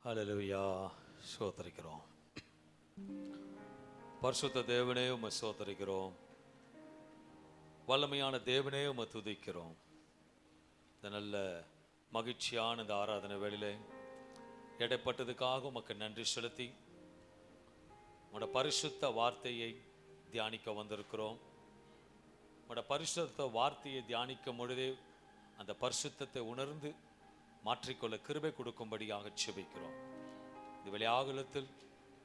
ஹல்லேலூயா. ஸ்தோத்திரிக்கிறோம். பரிசுத்த தேவனே உம்மை ஸ்தோத்திரிக்கிறோம். வல்லமையான தேவனே உம்மை துதிக்கிறோம். இந்த நல்ல மகிழ்ச்சியான இந்த ஆராதனை வேளையிலே இடைப்பட்டதுக்காக உமக்கு நன்றி செலுத்தி உங்களோட பரிசுத்த வார்த்தையை தியானிக்க வந்திருக்கிறோம். உங்களோட பரிசுத்த வார்த்தையை தியானிக்கும் பொழுதே அந்த பரிசுத்தத்தை உணர்ந்து மாற்றிக்கொள்ள கிருபை கொடுக்கும்படியாக செபிக்கிறோம். இந்த வெளியாகலத்தில்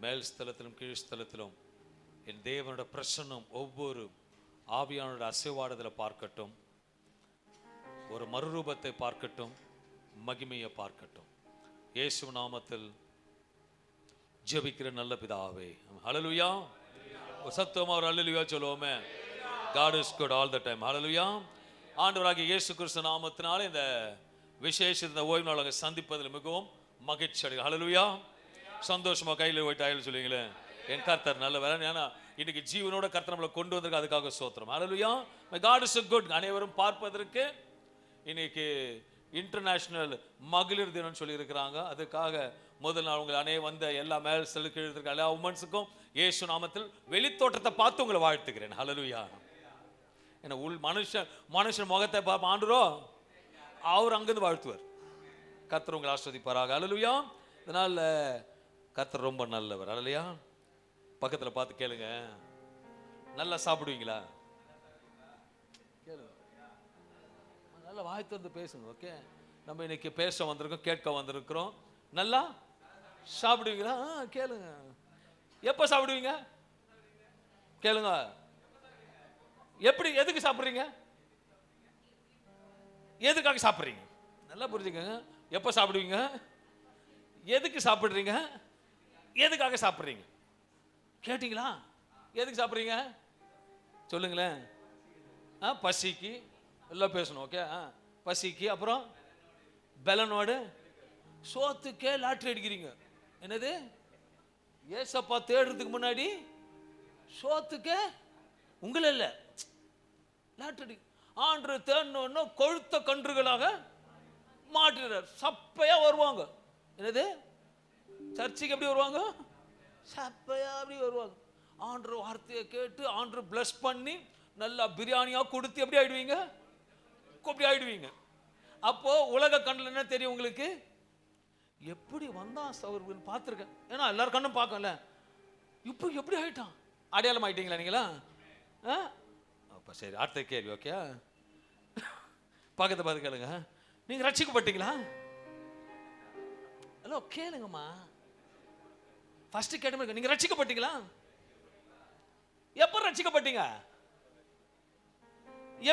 மேல் ஸ்தலத்திலும் கீழ் ஸ்தலத்திலும் என் தேவனோட பிரசன்னம் ஒவ்வொரு ஆவியானோட அசைவாடுதலை பார்க்கட்டும், ஒரு மறுரூபத்தை பார்க்கட்டும், மகிமையை பார்க்கட்டும். இயேசு நாமத்தில் ஜெபிக்கிற நல்ல பிதாவே. ஹல்லேலூயா. சத்தமா ஒரு ஹல்லேலூயா சொல்லுவோமே. God is good all the time. ஹல்லேலூயா. ஆண்டவராகிய இயேசு கிறிஸ்து நாமத்தினாலே இந்த விசேஷ இந்த ஓய்வு நாளாக சந்திப்பதில் மிகவும் மகிழ்ச்சி அடைகிறேன். ஹல்லேலூயா. சந்தோஷமா கையில் போயிட்டு ஆயில சொல்லுவீங்களே, என் கர்த்தர் நல்லவர். ஏன்னா இன்னைக்கு ஜீவனோட கர்த்தர் நம்மளை கொண்டு வந்திருக்கு, அதுக்காக ஸ்தோத்திரம். ஹல்லேலூயா. God is good. அனைவரும் பார்ப்பதற்கு இன்னைக்கு இன்டர்நேஷனல் மகளிர் தினம் சொல்லி இருக்கிறாங்க. அதுக்காக முதல் நாள் உங்களை அனைவரும் வந்த எல்லா மேல் செலுக்கு எழுதிருக்க எல்லா உமன்ஸுக்கும் இயேசு நாமத்தில் வெளித்தோட்டத்தை பார்த்து உங்களை வாழ்த்துக்கிறேன். ஹல்லேலூயா. ஏன்னா மனுஷன் முகத்தை பார்ப்ப ஆண்டுரோ அவர் அங்கிருந்து வாழ்த்துவார். கர்த்தர் உங்களை ஆஸ்வதிப்பாராக. ஹல்லேலூயா. இதனால கர்த்தர் ரொம்ப நல்லவர். ஹல்லேலூயா. பக்கத்தில் பார்த்து கேளுங்க, நல்லா சாப்பிடுவீங்களா? கேளுங்க, நல்லா வாய் திறந்து பேசுங்க. ஓகே, நம்ம இன்னைக்கு பேச வந்திருக்கோம், கேட்க வந்திருக்கிறோம். நல்லா சாப்பிடுவீங்களா? கேளுங்க. எப்போ சாப்பிடுவீங்க? கேளுங்க. எப்படி, எதுக்கு சாப்பிட்றீங்க? எதுக்காக சாப்பிட்றீங்க? நல்லா புரிஞ்சுக்கங்க. எப்போ சாப்பிடுவீங்க? எதுக்கு சாப்பிட்றீங்க? எதுக்காக சாப்பிட்றீங்க? கேட்டிங்களா? எதுக்கு சாப்பிட்றீங்க சொல்லுங்களேன். பசிக்கு எல்லாம் பேசணும். ஓகே, பசிக்கு, அப்புறம் பெலனோடு, சோத்துக்கே லாட்ரி அடிக்கிறீங்க. என்னது? ஏசப்பா தேடுறதுக்கு முன்னாடி சோத்துக்கே உங்களை இல்லை லாட்ரி ஆண்டு தேடணும்னா கொழுத்த கன்றுகளாக மாற்றுறார். சப்பையா வருவாங்க. என்னது? சர்ச்சைக்கு எப்படி வருவாங்க? சப்பையா அப்படி வருவாங்க. ஆண்டு வார்த்தையை கேட்டு ஆண்டு பிளஸ் பண்ணி நல்லா பிரியாணியா கொடுத்து எப்படி ஆயிடுவீங்க? அப்படி ஆயிடுவீங்க. அப்போ உலக கண்ணில் என்ன தெரியும் உங்களுக்கு? எப்படி வந்தான் அவர் பார்த்துருக்கேன். ஏன்னா எல்லாரும் கண்ணும் பார்க்கல. இப்போ எப்படி ஆயிட்டான்? அடையாளம் ஆயிட்டீங்களா நீங்களா? அப்போ சரி, அடுத்த கேள்வி. ஓகே, பக்கத்தை பார்த்து கேளுங்க. நீங்க ரட்சிக்கப்பட்டீங்களா? ஹலோ, கேளுங்கம்மா. ஃபர்ஸ்ட் கேட்டு நீங்க ரட்சிக்கப்பட்டீங்களா? எப்ப ரட்சிக்கப்பட்டீங்க?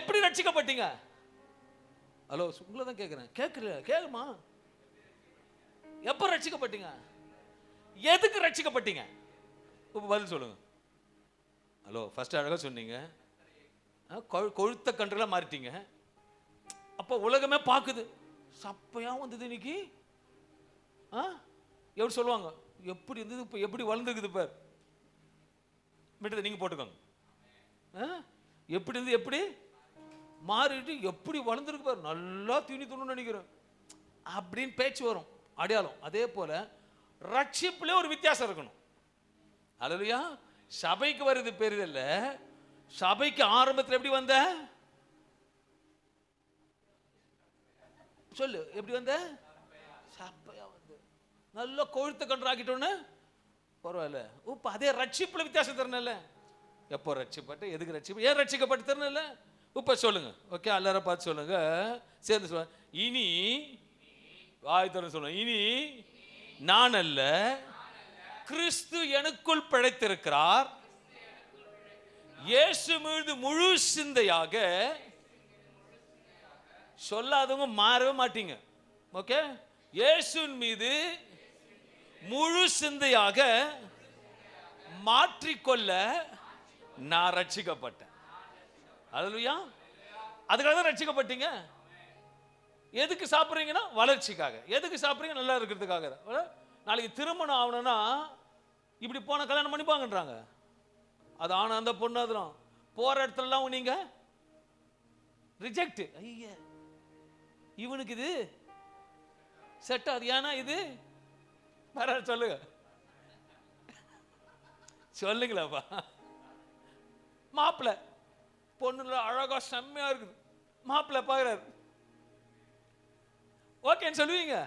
எப்படி ரட்சிக்கப்பட்டீங்க? ஹலோ, உங்களை தான் கேட்குறேன். கேட்கல, கேளுமா. எப்ப ரட்சிக்கப்பட்டீங்க? எதுக்கு ரட்சிக்கப்பட்டீங்க? இப்போ பதில் சொல்லுங்க. ஹலோ, ஃபர்ஸ்ட் அழகாக சொன்னீங்க. கொழுத்த கன்றுலாம் மாறிட்டீங்க. அப்போ உலகமே பார்க்குது, சப்பையா வந்தது இன்னைக்கு. எப்படி சொல்லுவாங்க? எப்படி இருந்தது, இப்போ எப்படி வளர்ந்துருக்குது பார். மிட்டதை நீங்கள் போட்டுக்கோங்க. எப்படி இருந்தது, எப்படி மாறிட்டு எப்படி வளர்ந்துருக்கு பார், நல்லா தீனி துணுன்னு நினைக்கிறேன் அப்படின்னு பேச்சு வரும், அடையாளம். அதே போல ரட்சிப்புல ஒரு வித்தியாசம் இருக்கணும். ஹல்லேலூயா. சபைக்கு வருது பெரிதல்ல. சபைக்கு ஆரம்பத்தில் எப்படி வந்த? சொல்லு, எப்படி வந்த? சப்பையா வந்து நல்ல கொழுத்த கன்று ஆக்கிட்டோன்னு பரவாயில்ல. இப்போ அதே ரட்சிப்புல வித்தியாசம் தரணும்ல. எப்போ ரட்சிப்பட்டு, எதுக்கு ரட்சிப்பு, ஏன் ரட்சிக்கப்பட்டு தரணும்ல. இப்போ சொல்லுங்க. ஓகே, எல்லாரும் பார்த்து சொல்லுங்க, சேர்ந்து சொல்லுங்க. இனி வாய்த்தோட சொல்லுங்க. இனி நான் அல்ல, கிறிஸ்து எனக்குள் பிழைத்திருக்கிறார். இயேசு மீது முழு சிந்தையாக. சொல்லாதவங்க மாறவே மாட்டீங்க. ஓகே, இயேசுவின் மீது முழு சிந்தையாக மாற்றிக்கொள்ள நான் ரட்சிக்கப்பட்டேன். ஹல்லேலூயா. அதுக்காக தான் ரட்சிக்கப்பட்டீங்க. எதுக்கு சாப்பிட்றீங்கன்னா வளர்ச்சிக்காக. எதுக்கு சாப்பிட்றீங்க? நல்லா இருக்கிறதுக்காக. நாளைக்கு திருமணம் ஆகணும்னா இப்படி போன கல்யாணம் பண்ணிப்பாங்கன்றாங்க. அது ஆனா அந்த பொண்ணு அதெல்லாம் போற இடத்துலலாம் நீங்க ரிஜெக்ட். ஐயா, இவனுக்கு இது செட் ஆகுது. ஏன்னா இது பரவாயில்ல சொல்லுங்க, சொல்லுங்களாப்பா. மாப்பிள்ள பொண்ணுல அழகா செம்மையா இருக்குது, மாப்பிள்ள பாக்குறாரு, ஓகேன்னு சொல்லுவீங்க?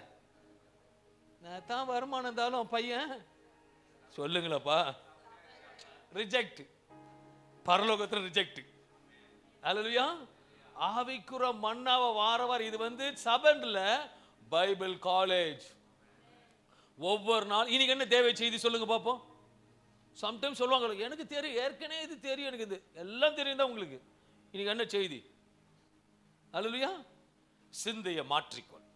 நான் தான் வருமானம் இருந்தாலும் பையன் சொல்லுங்களப்பா, ரிஜெக்ட், பரலோகத்துல ரிஜெக்ட். அல்லேலூயா. ஆவிக்குற மன்னாவ வாரவார். இது சபன்ல பைபிள் காலேஜ். ஒவ்வொரு நாள் இன்னைக்கு என்ன தேவை செய்தி சொல்லுங்க பாப்போம். சம்டைம்ஸ் சொல்லுவாங்க, எனக்கு தெரியும், ஏற்கனவே இது தெரியும், எனக்கு இது எல்லாம் தெரியும் தான் உங்களுக்கு. இன்னைக்கு என்ன செய்தி? அல்லேலூயா. சிந்தையை மாற்றிக்கொள்,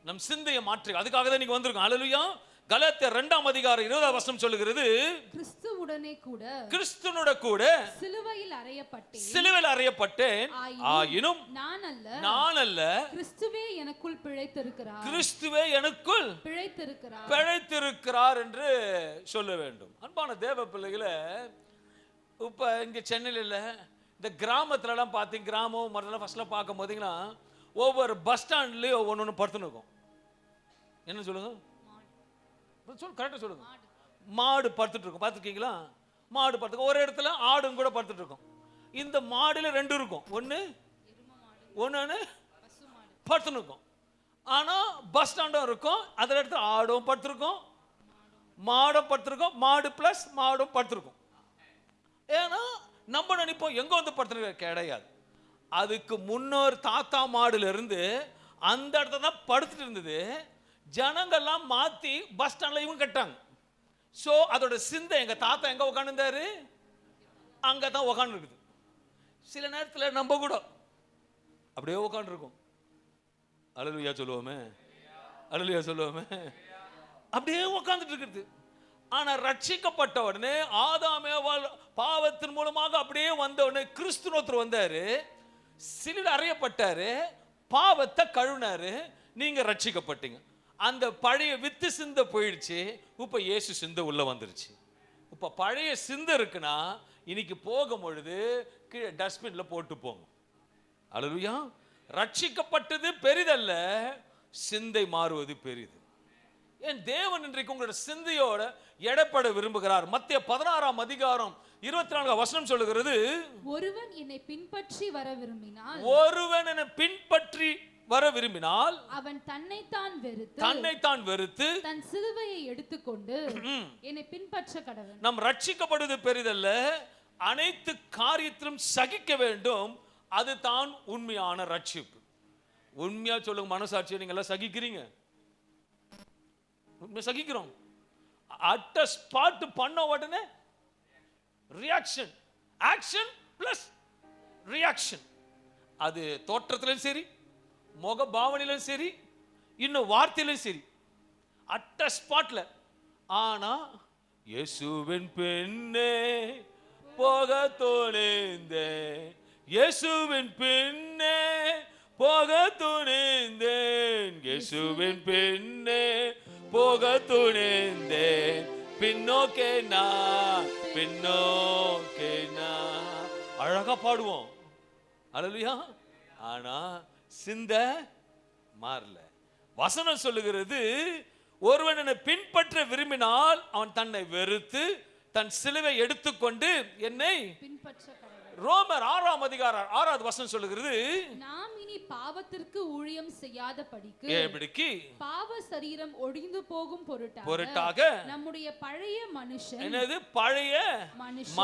நம் சிந்தையை மாற்றி, அதுக்காக தான் நீங்க வந்திருக்கோம். அல்லேலூயா. கலாத்தியர் 2ஆம் அதிகாரம் 20ஆம் வசனம் சொல்லுகிறது, கிறிஸ்துவுடனே கூட, கிறிஸ்துவோட கூட சிலுவையில் அறையப்பட்டேன், சிலுவையில் அறையப்பட்டேன், ஆயினும் நான் அல்ல, கிறிஸ்துவே எனக்குள் பிழைத்திருக்கிறார், கிறிஸ்துவே எனக்குள் பிழைத்திருக்கிறார் என்று சொல்ல வேண்டும். அன்பான தேவ பிள்ளைகளை, இப்ப இங்க சென்னையில் இந்த கிராமத்துல எல்லாம் பார்த்தீங்க, கிராமம் மற்றெல்லாம் ஃபர்ஸ்ட்ல பார்க்கும் போதீங்கன்னா ஒவ்வொரு பஸ் ஸ்டாண்ட்லயும் ஒவ்வொன்று படுத்துன்னு இருக்கும். என்ன சொல்லுங்க, கரெக்டா சொல்லுங்க. மாடு படுத்துட்டு இருக்கும், பார்த்துருக்கீங்களா? மாடு படுத்து, ஒரு இடத்துல ஆடும் கூட படுத்துட்டு இருக்கும். இந்த மாடுல 2 இருக்கும், ஒன்னு படுத்துன்னு இருக்கும். ஆனா பஸ் ஸ்டாண்டும் இருக்கும், அதில் இடத்துல ஆடும் படுத்திருக்கும், மாடும் படுத்திருக்கும், மாடு பிளஸ் மாடும் படுத்திருக்கும். ஏன்னா நம்ம நினைப்போம் எங்க படுத்துருக்க, கிடையாது. அதுக்கு முன்னோர் தாத்தா மாடுல இருந்து அந்த இடத்துல தான் படுத்துட்டு இருந்தது. ஜனங்கள்லாம் மாத்தி பஸ் ஸ்டாண்ட்ல இவங்க கட்டாங்க. சோ அதோட சிந்தை, எங்க தாத்தா எங்க உட்காந்துருந்தாரு, அங்கதான் உட்காந்து இருக்குது. சில நேரத்தில் நம்ம கூட அப்படியே உட்காந்து இருக்கோம். அல்லேலூயா சொல்லுவோமே, அல்லேலூயா சொல்லுவோமே, அப்படியே உட்காந்துட்டு இருக்குது. ஆனா ரட்சிக்கப்பட்ட உடனே, ஆதாம் ஏவாள் பாவத்தின் மூலமாக அப்படியே வந்த உடனே கிறிஸ்துவர் வந்தாரு, சிலுவையில் அறையப்பட்டாரு, பாவத்தை கழுவினாரு, நீங்க ரட்சிக்கப்பட்டீங்க. அந்த பழைய வித்து சிந்தை போயிடுச்சு, இப்ப இயேசு சிந்தை உள்ள வந்துருச்சு. இப்ப பழைய சிந்தை இருக்குன்னா இன்னைக்கு போகும் பொழுது கீழே டஸ்ட்பின்ல போட்டு போங்க. அல்லேலூயா. ரட்சிக்கப்பட்டது பெரிதல்ல, சிந்தை மாறுவது பெரிது. ஏன் தேவன் இன்றைக்கு உங்களோட சிந்தையோட எடப்பட விரும்புகிறார். மத்திய 16ஆம் அதிகாரம் 24ஆம் வசனம் சொல்லுகிறது, ஒருவன் என்னை பின்பற்றி வர விரும்பினால், ஒருவன் என்னை பின்பற்றி வர விரும்பினால் அவன் தன்னைத்தான் வெறுத்து தன் சிலுவையை எடுத்துக்கொண்டு என்னை பின்பற்ற கடவன். நாம் ரட்சிக்கப்படுவது பெரிதல்ல, அனைத்து காரியத்திலும் சகிக்க வேண்டும். அதுதான் உண்மையான ரட்சிப்பு. உண்மையா சொல்லுங்க, மனசாட்சியை நீங்க எல்லாம் சகிக்கிறீங்க? சகிக்கிறோம். அட் ஸ்பாட் பண்ண உடனே ரியாக்ஷன், ஆக்ஷன் பிளஸ் ரியாக்ஷன். அது தோற்றத்திலும் சரி, முக பாவனையிலும் சரி, இன்னும் வார்த்தையிலும் சரி, அட்ட ஸ்பாட்ல. ஆனா இயேசுவின் பின்னே போக துணிந்தேன், இயேசுவின் பின்னே போக துணிந்தேன், இயேசுவின் பின்னே போக துணிந்தேன், பின்னோக்கே நான், பின்னோக்கே நான். அழகா பாடுவோம், அல்லேலூயா. ஆனா சிந்தை மாறல. வசனம் சொல்லுகிறது, ஒருவன் என்னை பின்பற்ற விரும்பினால் அவன் தன்னை வெறுத்து தன் சிலுவை எடுத்துக்கொண்டு என்னை பின்பற்ற கடவன். ரோமர் 6ஆம் அதிகாரம் 6வது வசனம் சொல்லுகிறது, நாம் இனி பாவத்திற்கு ஊழியம் செய்யாதபடிக்கு, எப்படிக்கு பாவ சரீரம் ஒழிந்து போகும் பொருட்டாக நம்முடைய பழைய மனுஷன், என்னது பழைய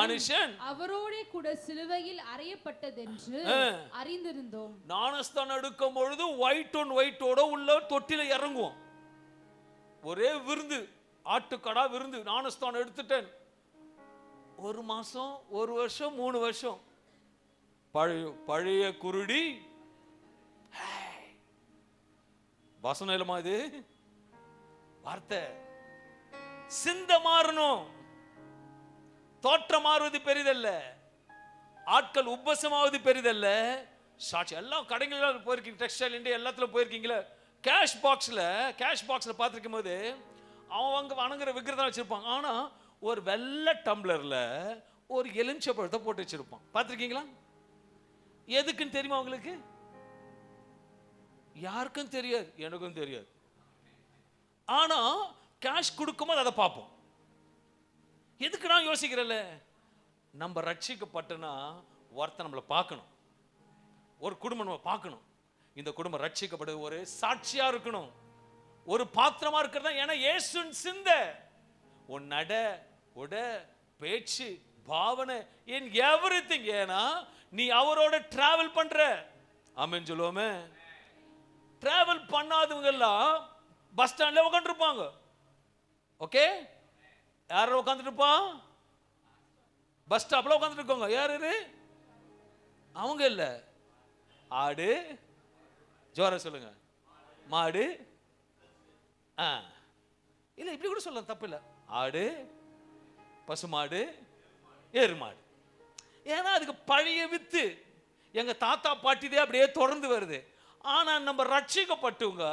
மனுஷன், அவரோட கூட சிலுவையில் அறையப்பட்டதென்று அறிந்திருந்தோம். ஞானஸ்தானம் எடுக்கும் பொழுது ஒயிட் ஒன் ஒயிட்டோட உள்ள தொட்டில இறங்குவோம். ஒரே விருந்து, ஆட்டுக்கடா விருந்து. ஞானஸ்தானம் எடுத்துட்டேன், 1 மாசம், 1 வருஷம், 3 வருஷம், பழைய குருடி. வசனம் இல்லமா இது வார்த்தை. சிந்தை மாறணும், தோற்றம் மாறுவது பெரிதல்ல, ஆட்கள் உபசமாவது பெரிதல்ல. சாட்சி எல்லாம் கடைகள் போயிருக்கீங்க, டெக்ஸ்டைல் இண்டியா எல்லாத்துல போயிருக்கீங்களா? கேஷ் பாக்ஸ்ல பார்த்துருக்கும் போது அவங்க வணங்குற விக்கிரதம் வச்சிருப்பாங்க. ஆனா ஒரு வெள்ளை டம்ளர்ல ஒரு எலுமிச்சை பழத்தை போட்டு வச்சிருப்பான், பார்த்துருக்கீங்களா? எதுக்குன்னு தெரியுமா உங்களுக்கு? யாருக்கும் தெரியாது, எனக்கும் தெரியாது. ஆனா கேஷ் கொடுக்கும்போது அதை பார்ப்போம். எதுக்கு நான் யோசிக்கிறேன்ல, நம்ம ரட்சிக்கப்பட்டனா ஒருத்தன் நம்மளை பார்க்கணும், ஒரு குடும்பம் நம்ம பார்க்கணும். இந்த குடும்பம் ரட்சிக்கப்படு ஒரு சாட்சியா இருக்கணும், ஒரு பாத்திரமா இருக்கிறதா. ஏன்னா இயேசுவின் சிந்தை உன் நட உட பேச்சு பாவனை என் எவ்ரிதிங். ஏன்னா நீ அவரோட டிராவல் பண்ற. ஆமென் சொல்லுவோமே. டிராவல் பண்ணாதவங்க எல்லாம் பஸ் ஸ்டாண்ட்ல உட்கார்ந்து இருப்பாங்க. ஓகே, யாரும் உட்கார்ந்துட்டு இருப்பான்? பஸ் ஸ்டாப்ல உட்கார்ந்துட்டு இருக்காங்க. யாரு? அவங்க இல்ல, ஆடு, ஜோர சொல்லுங்க, மாடு. இல்ல இப்படி கூட சொல்லலாம், தப்பு இல்ல. ஆடு, பசுமாடு, எருமாடு. ஏன்னா அதுக்கு பழைய வித்து எங்க தாத்தா பாட்டிதே அப்படியே தொடர்ந்து வருது. ஆனா நம்ம ரட்சிக்கப்பட்டவங்க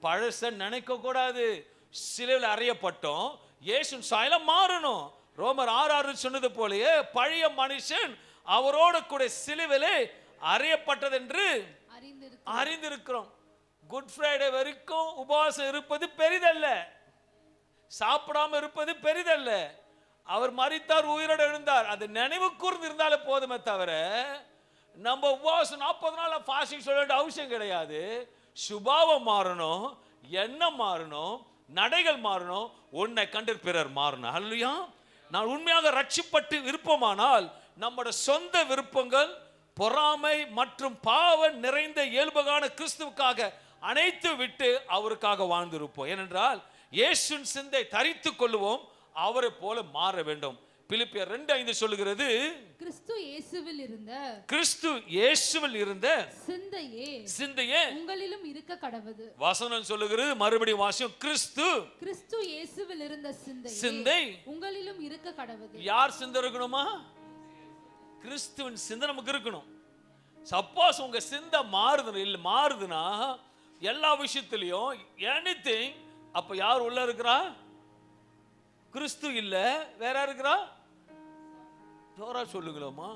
பழச நினைக்க கூடாது. சிலுவையில் அறையப்பட்டோம், இயேசுவின் சாயல மாறணும். ரோமர் 6:6 சொன்னது போலயே பழைய மனுஷன் அவரோட கூட சிலுவையிலே அறையப்பட்டது என்று அறிந்திருக்கிறோம். குட் ஃப்ரைடே வரைக்கும் உபவாசம் இருப்பது பெரிதல்ல, சாப்பிடாம இருப்பது பெரிதல்ல. அவர் மரித்தார், உயிரோடு எழுந்தார், அது நினைவு கூர்ந்து இருந்தாலே போதுமே தவிர நம்ம உபவாசம் 40 நாள் ஃபாஸ்டிங் சொல்ல வேண்டிய அவசியம் கிடையாது. சுபாவம் மாறணும், எண்ணம் மாறணும், நடைகள் மாறணும், உன்னை கண்டு பிறர் மாறணும். அல்லையா? நான் உண்மையாக ரட்சிப்பட்டு விருப்பமானால் நம்முடைய சொந்த விருப்பங்கள், பொறாமை மற்றும் பாவம் நிறைந்த இயல்புகான கிறிஸ்துவுக்காக அனைத்து விட்டு அவருக்காக வாழ்ந்திருப்போம். ஏனென்றால் இயேசுவின் சிந்தை தரித்துக் கொள்வோம், அவரை போல மாற வேண்டும். பிலிப்பியர் 2:5 சொல்லுகிறது, கிறிஸ்து இயேசுவில் இருந்த சிந்தையே உங்களிலும் இருக்க கடவுது. வசனம் சொல்லுகிறது, மறுபடியும் வாசியும், கிறிஸ்து இயேசுவில் இருந்த சிந்தை உங்களிலும் இருக்க கடவுது. யார் சிந்தை இருக்கணுமா? கிறிஸ்துவின் சிந்தை நமக்கு இருக்கணும். சப்போஸ் உங்க சிந்தை மாறுதுன்னா எல்லா விஷயத்திலையும் எனிதிங், அப்ப யார் உள்ள இருக்கிறா? கிறிஸ்து இல்ல, வேற இருக்கிறா? ஜோரா சொல்லுங்களோமா?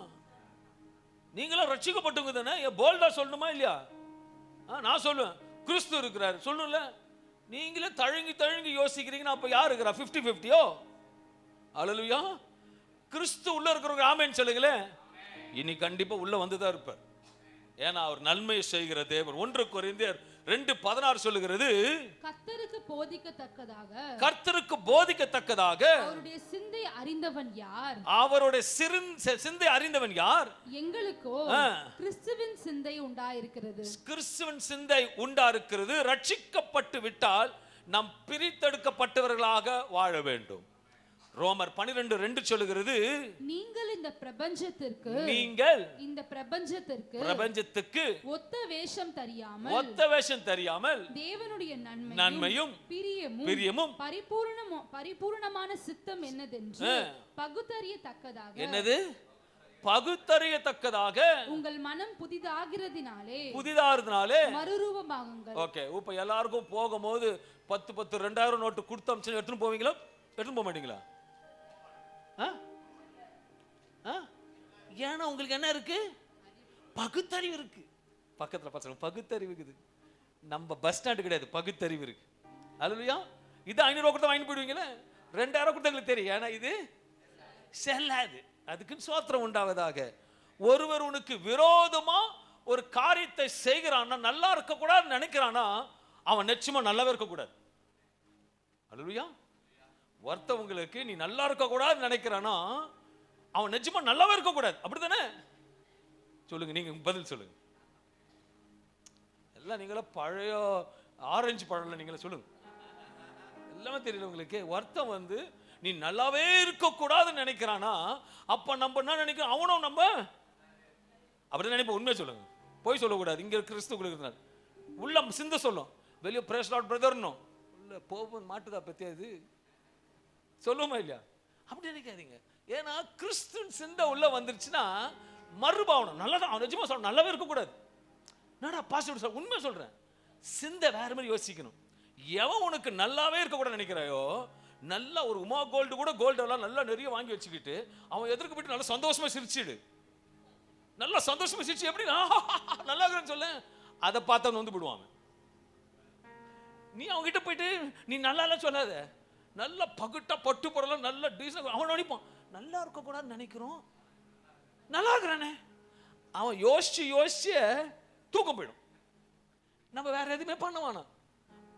நீங்களும் ரட்சிக்கப்பட்டவங்க தானே, போல்டா சொல்லணுமா இல்லையா? நான் சொல்லுவேன், கிறிஸ்து இருக்கிறார் சொல்லணும்ல. நீங்களே தழுங்கி யோசிக்கிறீங்கன்னா அப்ப யார் இருக்கிறா? 50-50யோ? அல்லேலூயா. கிறிஸ்து உள்ள இருக்கிறவங்க ஆமென் சொல்லுங்களேன். இனி கண்டிப்பா உள்ள வந்துதான் இருப்பார். ஏன்னா அவர் நன்மையை செய்கிற தேவன். 1 கொரிந்தியர் 2:16 சொல்லுகிறது, கர்த்தருக்கு போதிக்கத்தக்கதாக அவருடைய சிந்தை அறிந்தவன் யார்? அவருடைய சிந்தை அறிந்தவன் யார்? எங்களுக்கோ கிறிஸ்துவின் சிந்தை உண்டாயிருக்கிறது. கிறிஸ்துவின் சிந்தை உண்டாயிருக்கிறது. ரட்சிக்கப்பட்டு விட்டால் நாம் பிரித்தெடுக்கப்பட்டவர்களாக வாழ வேண்டும். ரோமர் 12:2 சொல்லுகிறது, நீங்கள் இந்த பிரபஞ்சத்திற்கு ஒத்த வேஷம் தெரியாமல் தேவனுடைய நன்மையும் பிரியமும் பரிபூரணமான சித்தம் என்னதென்று பகுத்தறியத்தக்கதாக. என்னது? பகுத்தறியத்தக்கதாக உங்கள் மனம் புதிதாகிறதினாலே மறுரூபமாகுங்கள். ஓகே, இப்ப எல்லாருக்கும் போகும்போது 10 2000 நோட்டு கொடுத்து அம்சம் எடுத்துன்னு போவீங்களா? எடுத்துன்னு போக மாட்டீங்களா? ஏன்னா உங்களுக்கு என்ன இருக்கு? பகுத்தறிவு இருக்கு. பக்கத்துல பசங்க பகுத்தறிவு இருக்குது. நம்ம பஸ் ஸ்டாண்டு கிடையாது, பகுத்தறிவு இருக்கு. அல்லேலூயா. இது 500 ரூபாய் கொடுத்தா வாங்கி போயிடுவீங்களே, 2000 கொடுத்தா எங்களுக்கு தெரியும். ஏன்னா இது செல்லாது. அதுக்கு சோத்திரம் உண்டாவதாக. ஒருவர் உனக்கு விரோதமா ஒரு காரியத்தை செய்கிறான்னா, நல்லா இருக்க கூடாதுன்னு நினைக்கிறானா, அவன் நிச்சயமா நல்லாவே இருக்க கூடாது. அல்லேலூயா. ஒருத்தவங்களுக்கு நீ நல்லா இருக்க கூடாதுன்னு நினைக்கிறானா, அவன் நிஜமா நல்லாவே இருக்க கூடாது. அப்படித்தானே? சொல்லுங்க, நீங்க பதில் சொல்லுங்க. எல்லாம் நீங்கள பழைய ஆரஞ்சு பழம்ல நீங்கள சொல்லுங்க. எல்லாமே தெரியல உங்களுக்கு. ஒருத்தன் நீ நல்லாவே இருக்க கூடாதுன்னு நினைக்கிறானா, அப்ப நம்ம என்ன நினைக்கிறோம்? அவனும் நம்ம அப்படி நினைப்போம். உண்மையை சொல்லுங்க, போய் சொல்லக்கூடாது. இங்க கிறிஸ்துவுக்குள்ள இருந்தால் உள்ள சிந்த சொல்லும், வெளியே பிரேஸ் லார்ட் பிரதர்னும் உள்ள போக மாட்டுதா பத்தியாது சொல்லுமா இல்லையா? அப்படி நினைக்காதீங்க. ஏன்னா கிறிஸ்துவின் சிந்தை உள்ள வந்துருச்சுன்னா மறுபாவனம் நல்லதான். அவன் நிஜமா சொல்ல நல்லாவே இருக்கக்கூடாது. என்னடா பாஸ்டர் சொல்ற? உண்மை சொல்றேன். சிந்தை வேற மாதிரி யோசிக்கணும். எவன் உனக்கு நல்லாவே இருக்கக்கூடாது நினைக்கிறாயோ, நல்லா ஒரு உமா கோல்டு கூட கோல்டெல்லாம் நல்லா நிறைய வாங்கி வச்சுக்கிட்டு அவன் எதிர்க்கு போயிட்டு நல்லா சந்தோஷமா சிரிச்சிடு. நல்லா சந்தோஷமா சிரிச்சு எப்படி நல்லா இருக்குன்னு சொல்ல, அதை பார்த்தவன் வந்து விடுவாங்க. நீ அவங்க கிட்ட போயிட்டு நீ நல்லா சொல்லாத, நல்ல பகுட்டா பட்டு போடலாம், நல்ல டீசன்ட். அவன் நினைப்பான் நல்லா இருக்கக்கூடாதுன்னு நினைக்கிறோம், நல்லா இருக்கிறானே. அவன் யோசிச்சு யோசிச்சு தூக்கம் போயிடும். நம்ம வேற எதுவுமே பண்ணுவானா,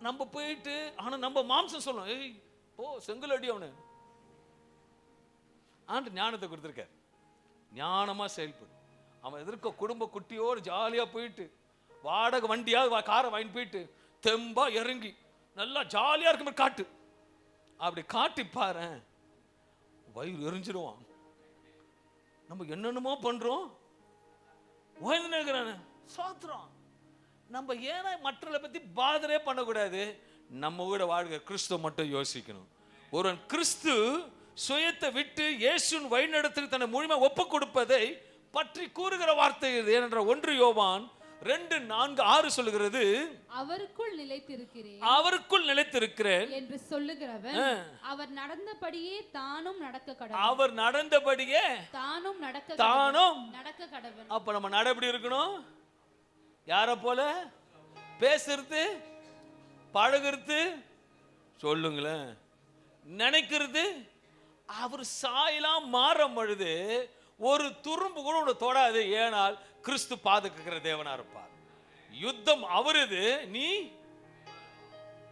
நம்ம போயிட்டு. ஆனா நம்ம மாம்சம் சொல்லணும், ஏய் போ செங்கல் அடி அவனு. ஆண்டு ஞானத்தை கொடுத்துருக்க, ஞானமா செயல்படும். அவன் எதிர்க்க குடும்ப குட்டியோடு ஜாலியா போயிட்டு, வாடகை வண்டியாவது காரை வாங்கி போயிட்டு தெம்பா இறங்கி நல்லா ஜாலியா இருக்க மாதிரி காட்டு. அப்படி காட்டி பாரு, வயிறு எரிஞ்சிருவான். நம்ம என்னென்னமோ பண்றோம், சாத்திரம். நம்ம ஏன்னா மற்றவர்களை பத்தி பாதரே பண்ணக்கூடாது, நம்ம கூட வாழ்கிற கிறிஸ்துவ மட்டும் யோசிக்கணும். ஒருவன் கிறிஸ்து சுயத்தை விட்டு இயேசுவின் வழிநடத்தலுக்கு தன்னை முழுமையாக ஒப்பு கொடுப்பதை பற்றி கூறுகிற வார்த்தை இது. ஏனென்ற 1 யோவான் 2:4-6 சொல்லுகிறது, அவருக்குள் நிலைத்திருக்கிறேன் என்று சொல்லுகிறவன் அவர் நடந்தபடியே தானும் நடக்க கடவன். அவர் நடந்தபடியே தானும் நடக்க கடவன். அப்ப நம்ம நட எப்படி இருக்கணும்? யார போல? பேசுறது, பழகுறது, சொல்லுங்களேன், நினைக்கிறது. அவர் சாயலாம் மாறும் பொழுது ஒரு துரும்பு கூட உன்னை தொடாது. ஏனால் கிறிஸ்து பாதுகாக்கிற தேவனா இருப்பார். யுத்தம் அவருது, நீ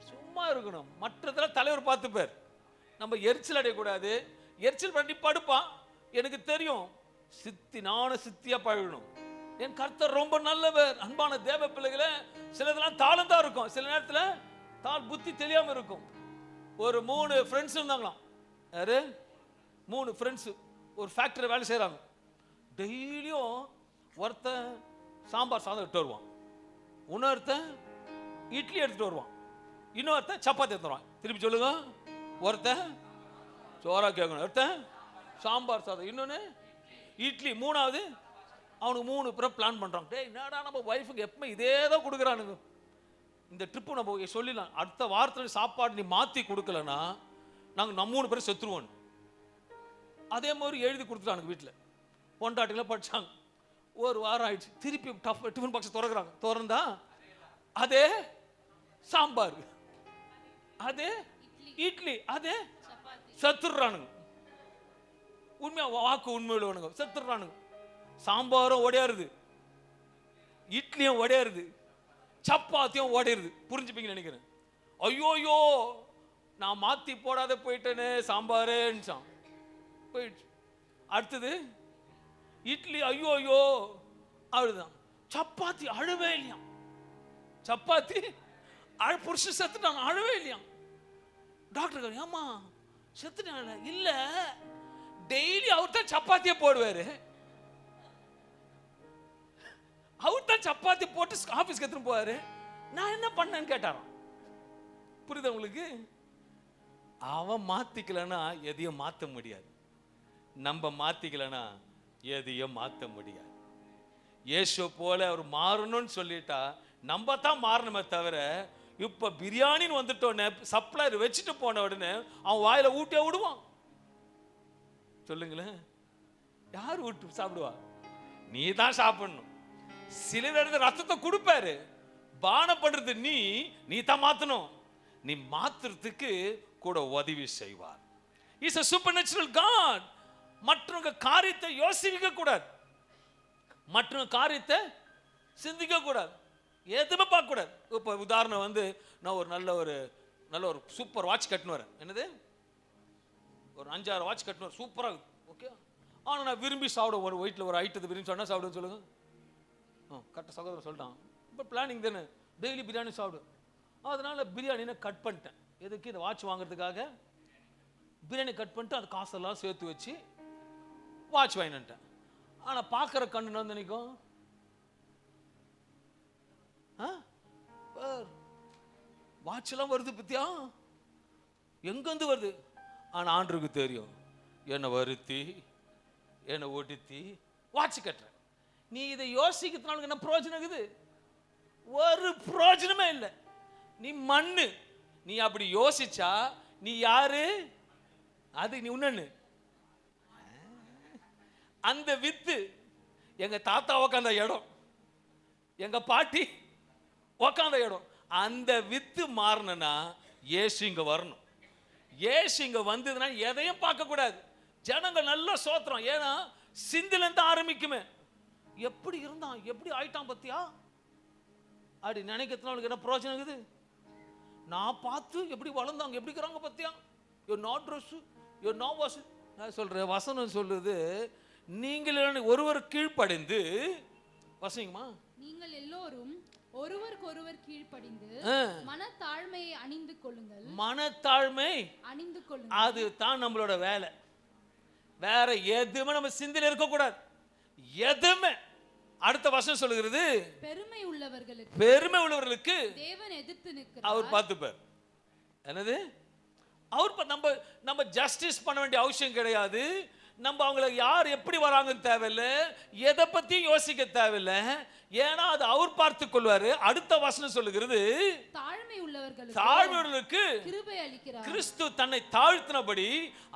சும்மா இருக்கணும். மற்றதுல தலைவர் பார்த்துப்பார். நம்ம எரிச்சல் அடையக்கூடாது. எரிச்சல் பண்ணி படுப்பான், எனக்கு தெரியும். நானும் சித்தியா பழகணும். என் கர்த்தர் ரொம்ப நல்லவர். அன்பான தேவ பிள்ளைகளை, சிலதெல்லாம் தாளம் தான் இருக்கும், சில நேரத்தில் புத்தி தெரியாம இருக்கும். ஒரு 3 ஃப்ரெண்ட்ஸ் இருந்தாங்களாம். யாரு? 3 ஃப்ரெண்ட்ஸ் ஒரு ஃபேக்டரி வேலை செய்கிறாங்க. டெய்லியும் ஒருத்தன் சாம்பார் சாதம் எடுத்து வருவான், இன்னொருத்தன் இட்லி எடுத்துட்டு வருவான், இன்னொருத்தன் சப்பாத்தி எடுத்து வருவான். திருப்பி சொல்லுங்க. ஒருத்தன் சோறா கேட்கணும், ஒருத்தன் சாம்பார் சாதம், இன்னொன்று இட்லி, மூணாவது அவனுக்கு 3 பேரை பிளான் பண்ணுறாங்க. டேய் என்னடா நம்ம ஒய்ஃபுக்கு எப்பவுமே இதே தான் கொடுக்குறானுங்க, இந்த ட்ரிப்பு நம்ம சொல்லிடலாம், அடுத்த வாரத்தில் சாப்பாடு நீ மாற்றி கொடுக்கலன்னா நாங்கள் நம்ம 3 பேரும் செத்துருவோம். அதே மாதிரி எழுதி கொடுத்துட்டானுங்க. வீட்டில் பொண்டாட்டில படித்தாங்க. ஒரு வாரம் ஆயிடுச்சு. திருப்பி டிஃபன் பாக்ஸ் திறக்கிறாங்க. திறந்தா அதே சாம்பார், அதே இட்லி, அதே செத்துடுறானுங்க. உண்மையா வாக்கு உண்மையிலுங்க, செத்துடுறானுங்க. சாம்பாரும் ஓடியாருது, இட்லியும் ஓடியாருது, சப்பாத்தியும் ஓடிடுது. புரிஞ்சுப்பீங்கன்னு நினைக்கிறேன். ஐயோயோ நான் மாத்தி போடாத போயிட்டேன்னு சாம்பாரேன்னுச்சான், போயிடுச்சு. அடுத்தது இட்லி, ஐயோயோ அழுதான். சப்பாத்தி அழவே இல்லையா, சப்பாத்தி புருஷன் செத்துட்டான், அழவே இல்லையா. டாக்டர் ஏமா செத்துட்டாங்க? இல்ல, டெய்லி அவர் தான் சப்பாத்தியே போடுவாரு, அவர் தான் சப்பாத்தி போட்டு ஆபீஸ்க்கு எடுத்துட்டு போவாரு, நான் என்ன பண்ணேன்னு கேட்டாராம். புரியுது உங்களுக்கு? அவன் மாத்திக்கலன்னா எதையும் மாற்ற முடியாது, நம்ம மாத்திக்கலன்னா எதையும் மாற்ற முடியாது. இயேசு போல அவர் மாறணும்னு சொல்லிட்டா நம்ம தான் மாறணுமே தவிர, இப்ப பிரியாணின்னு வந்துட்டோன்னே சப்ளையர் வச்சுட்டு போன உடனே அவன் வாயில ஊட்டியா விடுவான். சொல்லுங்களேன், யார் ஊட்டு சாப்பிடுவா? நீ தான் சாப்பிடணும். சில ரத்தத்தை கொடுப்பாரு, பானம் பண்றது நீ தான் மாத்தணும். நீ மாத்துறதுக்கு கூட உதவி செய்வார். Is a supernatural God. மற்றவங்க காரியத்தை யோசிக்க கூடாது, மற்றவங்க காரியத்தை சிந்திக்க கூடாது, எதுவுமே பார்க்க கூடாது. இப்போ உதாரணம் நான் ஒரு நல்ல ஒரு சூப்பர் வாட்ச் கட்டினு வரேன். என்னது, ஒரு 5-6 வாட்ச் கட்டினு வரேன், சூப்பராக ஓகே. ஆனால் நான் விரும்பி சாப்பிடுவேன். ஒரு வீட்டில் ஒரு ஐட்டத்தை விரும்பி சொன்னா சாப்பிடுவேன்னு சொல்லுங்க. கட்ட சகோதரர் சொல்லிட்டான், இப்போ பிளானிங் தானே, டெய்லி பிரியாணி சாப்பிடு. அதனால பிரியாணினை கட் பண்ணிட்டேன். எதுக்கு? இந்த வாட்ச் வாங்குறதுக்காக பிரியாணி கட் பண்ணிட்டு அந்த காசெல்லாம் சேர்த்து வச்சு வாட்ச் வாங்கிட்டேன். ஆனால் பார்க்குற கண்ணு வந்து நினைக்கும், வாட்செல்லாம் வருது பத்தியா, எங்கேருந்து வருது? ஆனால் ஆண்டருக்கு தெரியும், என்னை வருத்தி என்னை ஒடுத்தி வாட்ச் கட்டுறேன். நீ இதை யோசிக்கிறதுனால என்ன பிரயோஜனம் இருக்குது? ஒரு பிரயோஜனமே இல்லை. நீ மண்ணு. நீ அப்படி யோசிச்சா நீ யாரு? அது நீ உன்னன்னு. அந்த வித்து எங்க தாத்தா உக்காந்த இடம், எங்க பாட்டி உக்காந்த இடம், அந்த வித்து மாறணும்னா இயேசு இங்க வரணும். இயேசு இங்க வந்ததுன்னா எதையும் பார்க்க கூடாது. ஜனங்கள் நல்லா சோத்திரம். ஏன்னா சிந்தில இருந்து ஆரம்பிக்குமே. எப்படி இருந்தான், எப்படி ஆயிட்டான் பத்தியா அப்படி நினைக்கிறதுனால என்ன பிரயோஜனம் இருக்குது? நான் பார்த்து எப்படி வளர்ந்தாங்க, எப்படி இருக்கிறாங்க பத்தியா? You not dress, you know was. நான் சொல்றேன், வசனம் சொல்லுது, நீங்கள் ஒருவர் கீழ்ப்படிந்து, வசனமா, நீங்கள் எல்லோரும் ஒருவருக்கொருவர் கீழ்ப்படிந்து மனத்தாழ்மையை அணிந்து கொள்ளுங்கள். மனத்தாழ்மை அணிந்து கொள்ளுங்கள். அது தான் நம்மளோட வேலை. வேற எதுவுமே நம்ம சிந்தையில இருக்க கூடாது. எதுவுமே. அடுத்த வசனம் சொல்லுகிறது, பெருமை உள்ளவர்களுக்கு தேவன் எதிர்த்து நிற்கிறார். அவர் பார்த்துப்பார். என்னது? அவர் நம்ம ஜஸ்டிஸ் பண்ண வேண்டிய அவசியம் கிடையாது. நம்ம அவங்கள யார் எப்படி வராங்கன்னு தேவையில்லை, எதை பத்தியும் யோசிக்க தேவையில்லை. ஏன்னா அது அவர் பார்த்து கொள்வாரு. அடுத்த வசனம் சொல்லுகிறது, தாழ்மை உள்ளவர்களுக்கு கிருபை அளிக்கிறார். கிறிஸ்து தன்னை தாழ்த்தினபடி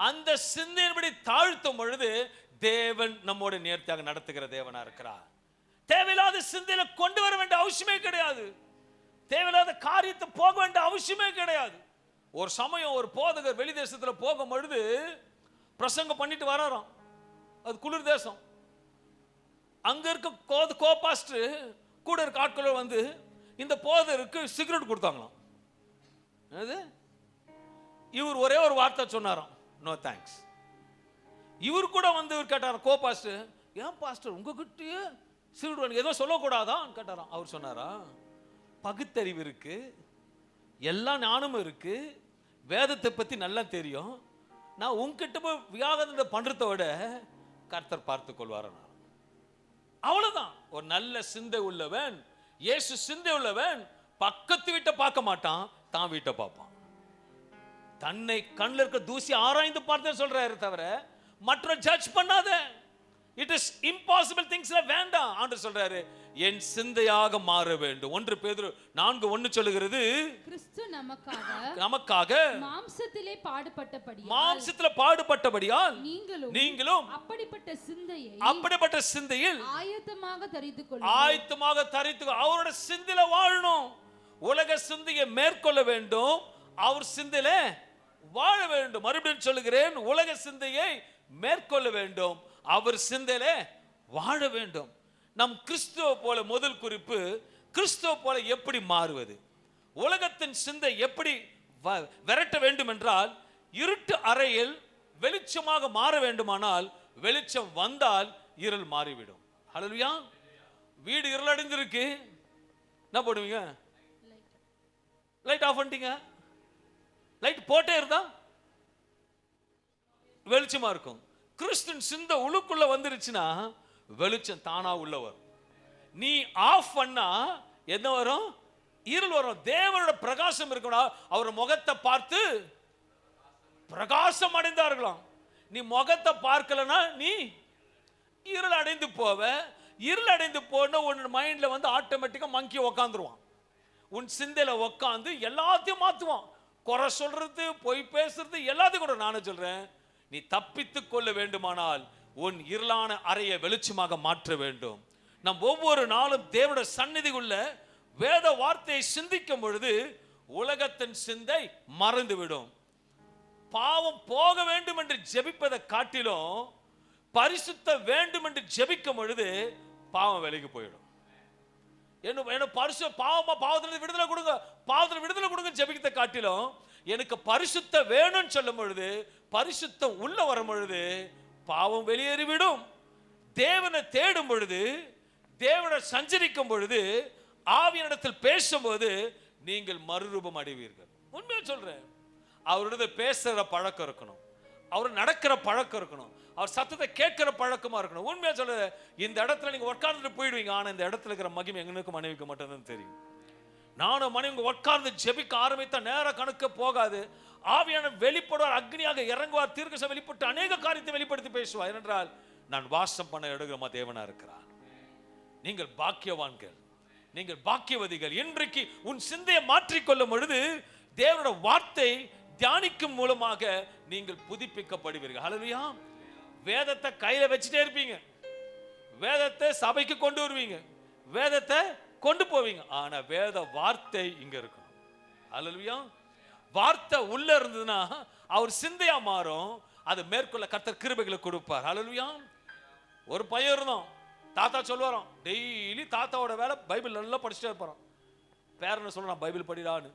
அந்த சிந்தையின்படி தாழ்த்தும் பொழுது தேவன் நம்மோட நேர்த்தியாக நடத்துகிற தேவனா இருக்கிறார். தேவையில்லாத சிந்தையில கொண்டு வர வேண்டிய அவசியமே கிடையாது. தேவையில்லாத காரியத்தை போக வேண்டிய அவசியமே கிடையாது. ஒரு சமயம் ஒரு போதகர் வெளி தேசத்துல போகும் பொழுது பிரசங்கம் பண்ணிட்டு வராராம். அது குளிர் தேசம். அங்க இருக்க கோபாஸ்டர் கூட இருக்க ஆட்கள் வந்து இந்த போதகருக்கு சிகரெட் கொடுத்தாங்களாம். இவர் ஒரே ஒரு வார்த்தை சொன்னாராம், நோ தேங்க்ஸ். இவர் கூட வந்து கேட்டாராம் கோபாஸ்டர், ஏன் பாஸ்டர் உங்ககிட்டயே சிகரெட் ஏதோ சொல்லக்கூடாதான் கேட்டாராம். அவர் சொன்னாரா, பகுத்தறிவு இருக்கு, எல்லா ஞானமும் இருக்கு, வேதத்தை பத்தி நல்லா தெரியும். நான் உங்ககிட்ட போய் வியாகரத்தை பண்றதை விட கர்த்தர் பார்த்து கொள்வார். அவ்வளவுதான். ஒரு நல்ல சிந்தை உள்ளவன், இயேசு சிந்தை உள்ளவன் பக்கத்து வீட்டை பார்க்க மாட்டான், தான் வீட்டை பார்ப்பான். தன்னை கண்ணில் இருக்க தூசி ஆராய்ந்து பார்த்து சொல்றாரு தவிர மற்ற ஜட்ஜ் பண்ணாத. இட் இஸ் இம்பாசிபிள் திங்ஸ்ல வேண்டாம். ஆண்டவர் சொல்றாரு, என் சிந்தையாக மாற வேண்டும். 1 பேதுரு 4:1 சொல்லுகிறது, கிறிஸ்து நமக்காக மாம்சத்திலே பாடுபட்டபடியால் நீங்களும் அப்படிப்பட்ட சிந்தையில் ஆயத்தமாக தரித்து அவரோட சிந்தையில வாழணும். உலக சிந்தையை மேற்கொள்ள வேண்டும், அவர் சிந்தையில வாழ வேண்டும். மறுபடியும் சொல்லுகிறேன், உலக சிந்தையை மேற்கொள்ள வேண்டும், அவர் சிந்தையில வாழ வேண்டும். நம் கிறிஸ்துவ போல முதல் குறிப்பு, கிறிஸ்துவ போல எப்படி மாறுவது, உலகத்தின் சிந்தை எப்படி விரட்ட வேண்டும் என்றால், இருட்டு அறையில் வெளிச்சமாக மாற வேண்டுமானால் வெளிச்சம் வந்தால் இருள் மாறிவிடும். ஹல்லேலூயா. வீடு இருளடைந்திருக்கு, என்ன பண்ணுவீங்க? லைட் ஆஃப் பண்ணிட்டீங்க. லைட் போட்டே இருந்தா வெளிச்சமா இருக்கும். கிறிஸ்துவின் சிந்தை உள்ளுக்குள்ள வந்துருச்சுன்னா வெளிச்சம் தானா உள்ள வரும். நீ ஆஃப் பண்ணா என்ன வரும்? இருள் வரும். தேவனோட பிரகாசம் இருக்கணும். அவர் முகத்தை பார்த்து பிரகாசம் அடைந்தார்களாம். நீ முகத்தை பார்க்கலனா நீ இருள் அடைந்து போவ. இருள் அடைந்து போன உன் மைண்ட்ல வந்து ஆட்டோமேட்டிக்கா மங்கி உக்காந்துருவான். உன் சிந்தையில உக்காந்து எல்லாத்தையும் மாத்துவான். குறை சொல்றது, பொய் பேசுறது, எல்லாத்தையும் கூட நானே சொல்றேன். நீ தப்பித்துக் கொள்ள வேண்டுமானால் உன் இருளான அறையை வெளிச்சமாக மாற்ற வேண்டும். நம் ஒவ்வொரு நாளும் தேவனுடைய சந்நிதிக்குள்ள வேத வார்த்தையை சிந்திக்கும் பொழுது உலகத்தின் சிந்தை மறந்துவிடும். பாவம் போக வேண்டும் என்று ஜெபிப்பதை காட்டிலும் பரிசுத்த வேண்டும் என்று ஜெபிக்கும் பொழுது பாவம் விலகி போயிடும். பாவத்திலிருந்து விடுதலை கொடுங்க, பாவத்திலிருந்து விடுதலை கொடுங்க ஜெபிக்கத்தை காட்டிலும் எனக்கு பரிசுத்த வேணும்னு சொல்லும் பொழுது, பரிசுத்தம் உள்ள வரும் பொழுது பாவம் வெளியேறிவிடும். தேவனை தேடும் பொழுது, தேவனை சஞ்சரிக்கும் பொழுது, ஆவியினிடத்தில் பேசும்போது நீங்கள் மறுரூபம் அடைவீர்கள். உண்மையா சொல்றேன். அவருடைய பேசுற பழக்கம் இருக்கணும், அவர் நடக்கிற பழக்கம் இருக்கணும், அவர் சத்தத்தை கேட்கிற பழக்கமா இருக்கணும். உண்மையா சொல்ற, இந்த இடத்துல நீங்க உட்கார்ந்துட்டு போயிடுவீங்க, ஆனா இந்த இடத்துல இருக்கிற மகிமை எங்களுக்கு மனைவிக்கு மட்டும்தான் தெரியும். நானும் மனைவி உட்கார்ந்து ஜெபிக்க ஆரம்பித்த நேர கணக்கு போகாது. ஆவியான வெளிப்படுவார், அக்னியாக இறங்குவார், தீர்க்கதரிசி வெளிப்பட்டு அநேக காரியத்தை வெளிப்படுத்தி பேசுவார். ஏனென்றால் நான் வாசம் பண்ண எடுக்கிற தேவனா இருக்கிறார். நீங்கள் பாக்கியவான்கள், நீங்கள் பாக்கியவதிகள். இன்றைக்கு உன் சிந்தையை மாற்றிக்கொள்ளும் பொழுது தேவனோட வார்த்தை தியானிக்கும் மூலமாக நீங்கள் புதுப்பிக்கப்படுவீர்கள். ஹல்லேலூயா. வேதத்தை கையில வச்சுட்டே இருப்பீங்க, வேதத்தை சபைக்கு கொண்டு வருவீங்க, வேதத்தை கொண்டு போவீங்க, ஆனா வேத வார்த்தை இங்க இருக்கணும். ஹல்லேலூயா. வார்த்தை உள்ள இருந்ததுன்னா அவர் சிந்தையா மாறும். அது மேற்கொள்ள கர்த்தர் கிருபைகளை கொடுப்பார். ஹல்லேலூயா. ஒரு பையன் இருந்தோம், தாத்தா சொல்லுவாராம், டெய்லி தாத்தாவோட வேலை பைபிள் நல்லா படிச்சுட்டே இருப்பாராம். பேரனை சொல்லலாம் பைபிள் படிடான்னு,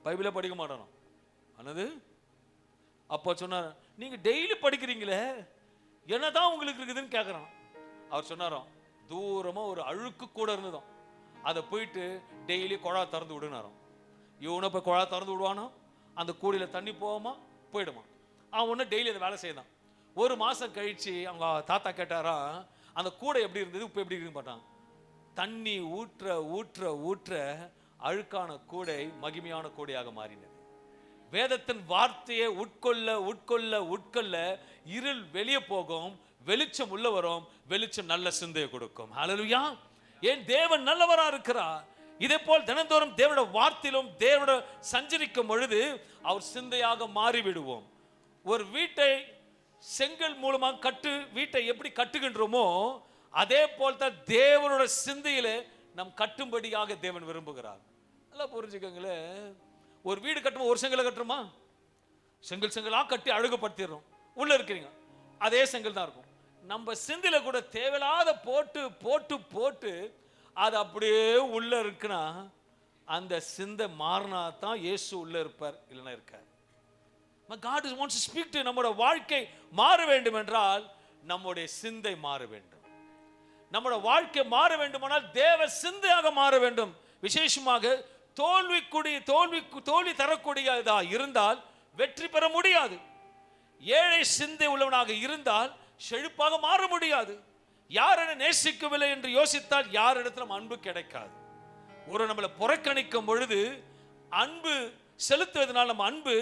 பைபிளே படிக்க மாட்டானோ. ஆனது அப்போ சொன்னார், நீங்க டெய்லி படிக்கிறீங்களே என்னதான் உங்களுக்கு இருக்குதுன்னு கேட்குறான். அவர் சொன்னாராம், தூரமா ஒரு அழுக்கு கூட இருந்ததும் அதை போயிட்டு டெய்லி குழா திறந்து விடுனாராம். இவனை போய் குழா திறந்து விடுவானோ, அந்த கூடையில தண்ணி போகாமா போயிடுமா. அவன் ஒன்று டெய்லி அதை வேலை செய்தான். ஒரு மாசம் கழிச்சு அவங்க தாத்தா கேட்டாரா, அந்த கூடை எப்படி இருந்தது, இப்போ எப்படி இருக்குன்னு பார்த்தான். தண்ணி ஊற்ற ஊற்ற ஊற்ற அழுக்கான கூடை மகிமையான கூடையாக மாறினது. வேதத்தின் வார்த்தையை உட்கொள்ள உட்கொள்ள உட்கொள்ள இருள் வெளியே போகும், வெளிச்சம் உள்ள வரும், வெளிச்சம் நல்ல சிந்தையை கொடுக்கும். ஹல்லேலூயா. ஏன் தேவன் நல்லவரா இருக்கிறார். இதே போல் தினந்தோறும் தேவனோட வார்த்தையிலும் தேவனோட சஞ்சரிக்கும் பொழுது அவர் சிந்தையாக மாறிவிடுவோம். ஒரு வீட்டை செங்கல் மூலமாக வீட்டை எப்படி கட்டுகின்றோமோ அதே போல் தான் தேவனோட சிந்தையிலே நம் கட்டும்படியாக தேவன் விரும்புகிறார். நல்லா புரிஞ்சுக்கங்களேன். ஒரு வீடு கட்டும்போது ஒரு செங்கலை கட்டுறோமா, செங்கல் செங்கலா கட்டி அழகுபடுத்திடுறோம், உள்ள இருக்கிறீங்க அதே செங்கல் தான் இருக்கும். நம்ம சிந்தையில கூட தேவையில்லாத போட்டு போட்டு போட்டு அது அப்படியே உள்ள இருக்குன்னா அந்த சிந்தை மாறினா தான் இயேசு உள்ள இருப்பார், இல்லைன்னா இருக்கார். God wants to speak to நம்முடைய வாழ்க்கை மாற வேண்டும் என்றால் நம்முடைய சிந்தை மாற வேண்டும். நம்முடைய வாழ்க்கை மாற வேண்டுமானால் தேவ சிந்தையாக மாற வேண்டும். விசேஷமாக தோல்வி தரக்கூடியதா இருந்தால் வெற்றி பெற முடியாது. ஏழை சிந்தை உள்ளவனாக இருந்தால் செழிப்பாக மாற முடியாது. யார் என்னை நேசிக்கவில்லை என்று யோசித்தால் யாரிடத்திலும் அன்பு கிடைக்காது. ஒரு நம்மளை புறக்கணிக்கும் பொழுது அன்பு செலுத்துவதனால் நம்ம அன்பு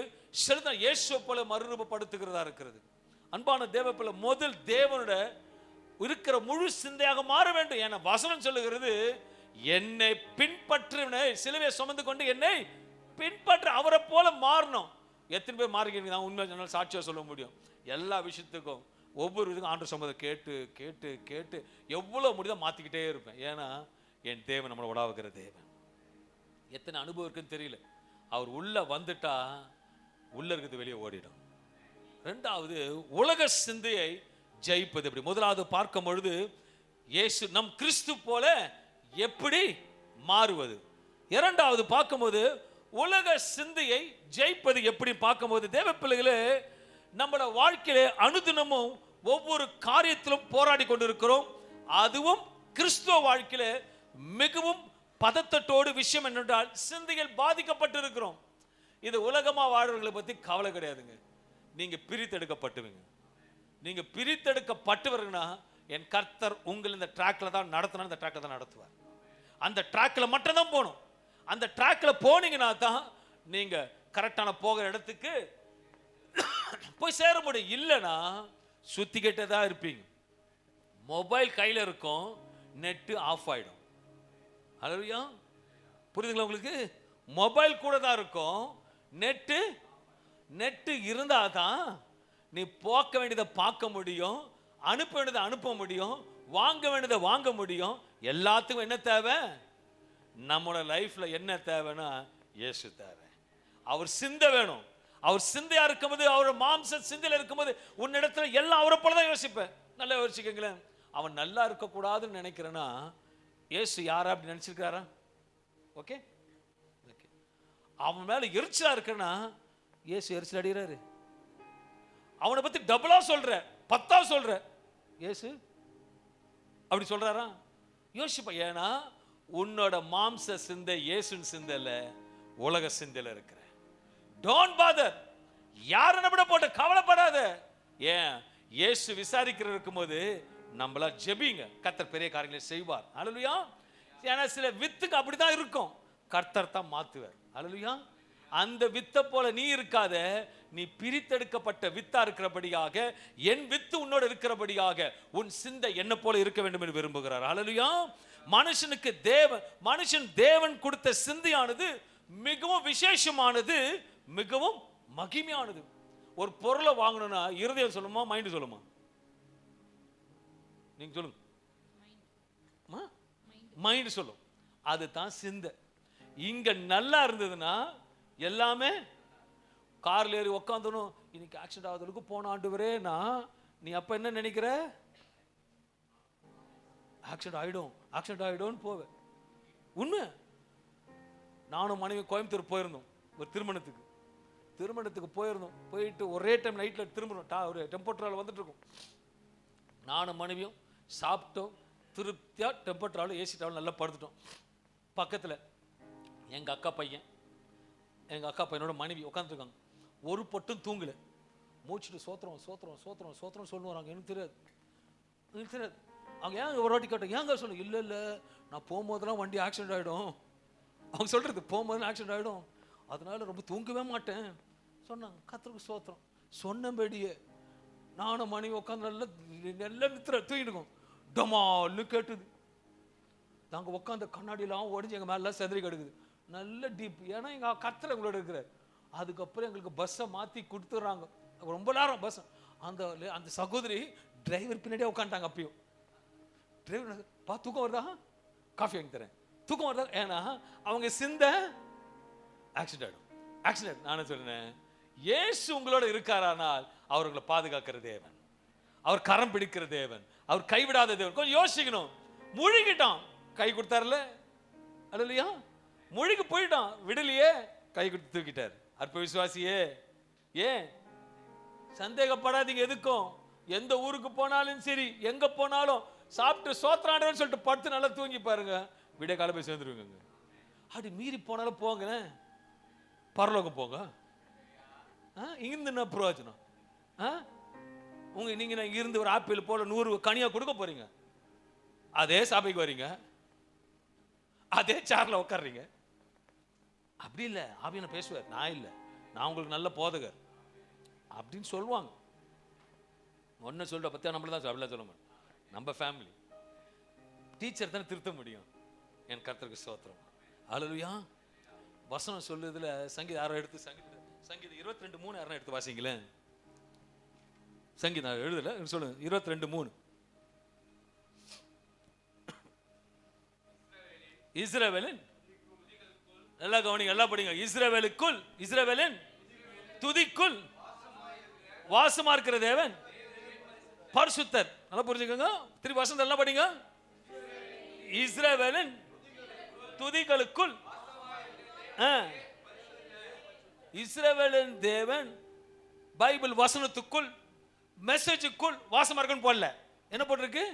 செலுத்த இயேசுவை போல மறுரூபப்படுத்துகிறதா இருக்கிறது. அன்பான தேவ பிள்ளை, முதல் தேவனோட இருக்கிற முழு சிந்தையாக மாற வேண்டும். என வசனம் சொல்லுகிறது, என்னை பின்பற்றின சிலுவையை சுமந்து கொண்டு என்னை பின்பற்ற அவரை போல மாறணும். எத்தனை பேர் மாறுகிறீங்க? நான் உண்மை சொன்னால் சாட்சியா சொல்ல முடியும். எல்லா விஷயத்துக்கும் ஒவ்வொரு இதுக்கும் ஆண்டவர் சொன்னதை கேட்டு கேட்டு கேட்டு எவ்வளவு முடியுதோ மாத்திக்கிட்டே இருப்பேன். ஏன்னா என் தேவன் நம்மளை உடாவுகிற தேவன். எத்தனை அனுபவம் இருக்குன்னு தெரியல. அவர் உள்ள வந்துட்டா உள்ள இருக்கிறது வெளியே ஓடிடும். ரெண்டாவது, உலக சிந்தையை ஜெயிப்பது எப்படி? முதலாவது பார்க்கும் பொழுது இயேசு நம் கிறிஸ்து போல எப்படி மாறுவது. இரண்டாவது பார்க்கும்போது உலக சிந்தையை ஜெயிப்பது எப்படி பார்க்கும்போது, தேவ பிள்ளைகளே, நம்மளோட வாழ்க்கையிலே அனுதினமும் ஒவ்வொரு காரியத்திலும் போராடி கொண்டிருக்கிறோம். அதுவும் கிறிஸ்துவ வாழ்க்கையில மிகவும் பதத்தட்டோடு விஷயம் என்னென்றால் சிந்தையில் பாதிக்கப்பட்டு இருக்கிறோம். இது உலகமா வாழ்றவர்களை பத்தி கவலை கிடையாதுங்க. நீங்க பிரித்தெடுக்கப்பட்டுவீங்க. நீங்க பிரித்தெடுக்கப்பட்டவர்கள்னா என் கர்த்தர் உங்கள் இந்த ட்ராக்ல தான் நடத்தணும், இந்த ட்ராக்ல தான் நடத்துவார். அந்த ட்ராக்ல மட்டும் தான் போகணும். அந்த ட்ராக்ல போனீங்கன்னா தான் நீங்க கரெக்டான போகிற இடத்துக்கு போய் சேர முடியும். இல்லைன்னா சுத்திக்கிட்டே தான் இருப்பீங்க. மொபைல் கையில் இருக்கும், நெட்டு ஆஃப் ஆயிடும். ஹல்லேலூயா. புரியுதுங்களா உங்களுக்கு? மொபைல் கூட தான் இருக்கும், நெட்டு இருந்தாதான் நீ போக்க வேண்டியதை பார்க்க முடியும், அனுப்ப வேண்டியதை அனுப்ப முடியும், வாங்க வேண்டியதை வாங்க முடியும். எல்லாத்துக்கும் என்ன தேவை? நம்மளோட லைஃப்ல என்ன தேவைன்னா இயேசு தேவை. அவர் சிந்தை வேணும். அவர் சிந்தையா இருக்கும்போது, அவர் மாம்ச சிந்தையில இருக்கும்போது உன்னிடத்துல எல்லாம் அவரை போலதான் யோசிப்பேன். நல்லா யோசிச்சுக்கங்களேன். அவன் நல்லா இருக்கக்கூடாதுன்னு நினைக்கிறேன்னா இயேசு யாரா அப்படி நினைச்சிருக்காரா? ஓகே, அவன் மேல எரிச்சலா இருக்குன்னா இயேசு எரிச்சல் அடிக்கிறாரு. அவனை பத்தி டபுளா சொல்ற, 10ஆ சொல்ற, இயேசு அப்படி சொல்றாரா? யோசிப்பா. ஏன்னா உன்னோட மாம்ச சிந்தை இயேசுவின் சிந்தையில, உலக சிந்தையில இருக்கிற. Don't father. யாரை நம்பிட போட்டு கவலைப்படாத. ஏன் இயேசு விசாரிக்கிற இருக்கும்போது நம்மளா ஜெபிங்க, கர்த்தர் பெரிய காரியங்களை செய்வார். ஹல்லேலூயா. ஏன்னா சில வித்துக்கு அப்படிதான் இருக்கும், கர்த்தர் தான் மாத்துவார். ஹல்லேலூயா. அந்த வித்தை போல நீ இருக்காத. நீ பிரித்தெடுக்கப்பட்ட வித்தா இருக்கிறபடியாக, என் வித்து உன்னோட இருக்கிறபடியாக உன் சிந்தை என்ன போல இருக்க வேண்டும் என்று விரும்புகிறார். ஹல்லேலூயா. மனுஷன் தேவன் கொடுத்த சிந்தையானது மிகவும் விசேஷமானது, மிகவும் மகிமையானது. ஒரு பொருளை வாங்கணும்னா இருதயம் சொல்லுமா, மைண்ட் சொல்லுமா? நீங்க சொல்லுங்க. மைண்ட் சொல்லும். அதுதான் சிந்தை. இங்க நல்லா இருந்ததுன்னா எல்லாமே கார்ல ஏறி உக்காந்துணும், இன்னைக்கு ஆக்சிடென்ட் ஆகுறதுக்கு போன ஆண்டவரேனா நீ அப்ப என்ன நினைக்கிற? ஆக்சிடென்ட் ஆயிடும்னு போவேன். உண்மை. நானும் மனைவி கோயம்புத்தூர் போயிருந்தோம் ஒரு திருமணத்துக்கு போயிருந்தோம். போயிட்டு ஒரே டைம் நைட்டில் திரும்பணும். ஒரு டெம்போ ட்ராவல் வந்துட்டு இருக்கோம். நானும் மனைவியும் சாப்பிட்டோம், திருப்தியாக டெம்போ ட்ராவல் ஏசி ட்ராவல் நல்லா படுத்துட்டோம். பக்கத்தில் எங்கள் அக்கா பையனோட மனைவி உட்காந்துருக்காங்க. ஒரு பட்டும் தூங்கலை. மூச்சுட்டு சோத்திரம் சொல்லுவாங்க. எனக்கு தெரியாது. அவங்க ஏங்க ஒரு வாட்டி கேட்டோம், ஏங்க சொல்லுங்க. இல்லை நான் போகும்போதெல்லாம் வண்டி ஆக்சிடென்ட் ஆகிடும். அவங்க சொல்கிறது போகும்போதெல்லாம் ஆக்சிடென்ட் ஆகிடும், அதனால ரொம்ப தூங்கவே மாட்டேன் சொன்னாங்க. கர்த்தருக்கு சோத்திரம். சொன்னபடியே நானும் மனைவி உட்காந்து நல்லா தூங்கிட்டுக்கோம். டமால்னு கேட்டுது. நாங்கள் உட்காந்த கண்ணாடியெல்லாம் உடஞ்சி எங்கள் மேலாம் செதறி கிடக்குது. நல்ல டீப். ஏன்னா எங்கள் கர்த்தர் எங்களோட இருக்கிறார். அதுக்கப்புறம் எங்களுக்கு பஸ்ஸை மாற்றி கொடுத்துட்றாங்க. ரொம்ப நேரம் பஸ். அந்த சகோதரி டிரைவர் பின்னாடியே உட்காந்துட்டாங்க. அப்பயும் டிரைவர் தூக்கம் வருதா, காஃபி வாங்கி தரேன், தூக்கம் வருதா. ஏன்னா அவங்க சிந்த ஆக்சிடென்ட். நானே சொன்னேன், இயேசு உங்களோட இருக்காரானால் அவர் உங்களை பாதுகாக்கிற தேவன், அவர் கரம் பிடிக்கிற தேவன், அவர் கைவிடாத தேவன். கொஞ்சம் யோசிக்கணும். முழுகிட்டான், கை கொடுத்தாருல, அல்லையா? முழுகி போயிட்டான், விடலையே, கை கொடுத்து தூக்கிட்டார். அற்ப விசுவாசியே, ஏன் சந்தேகப்படாதீங்க. எதுக்கும் எந்த ஊருக்கு போனாலும் சரி, எங்க போனாலும் சாப்பிட்டு சோத்திராண்டவன் சொல்லிட்டு படுத்து நல்லா தூங்கி பாருங்க, விடிய காலை போய் சேர்ந்துருவீங்க. அப்படி மீறி போனாலும் போங்க, பரலோகம் போங்க. இங்கிருந்து என்ன பிரயோஜனம்? நீங்க இருந்து ஒரு ஆப்பிள் போல 100 கனியா கொடுக்க போறீங்க, அதே சபைக்கு வரீங்க, அதே சேர்ல உட்கார்றீங்க. அப்படி இல்லை. ஆவியான பேசுவார், நான் இல்லை, நான் உங்களுக்கு நல்ல போதகர் அப்படின்னு சொல்லுவாங்க. ஒன்னு சொல்ற பத்தியா நம்மள தான் அப்படிலாம் சொல்ல மாட்டோம். நம்ம ஃபேமிலி டீச்சர் தானே திருத்த முடியும். என் கர்த்தருக்கு ஸ்தோத்திரம். அல்லேலூயா. வசனம் சொல்லுதுல, சங்கீதம் யாரோ எடுத்து சங்கீதம் 22:3 யாரோ எடுத்து வாசிங்களேன். சங்கீதம் எழுதல, சொல்லுங்க. 22:3. இஸ்ரவேலின், நல்லா கவனிங்க, நல்லா படிங்க. இஸ்ரவேலின் துதிக்குள் வாசமா இருக்கிற தேவன் பரிசுத்தர். நல்லா புரிஞ்சுக்கோங்க. திருப்பி வசனம் நல்லா படிங்க. இஸ்ரவேலின் துதிகளுக்குள், இஸ்ரவேலின் தேவன் பைபிள் வசனத்துக்குள், மெசேஜுக்குள் வாசமா இருக்குன்னு போடல. என்ன போட்டிருக்கு?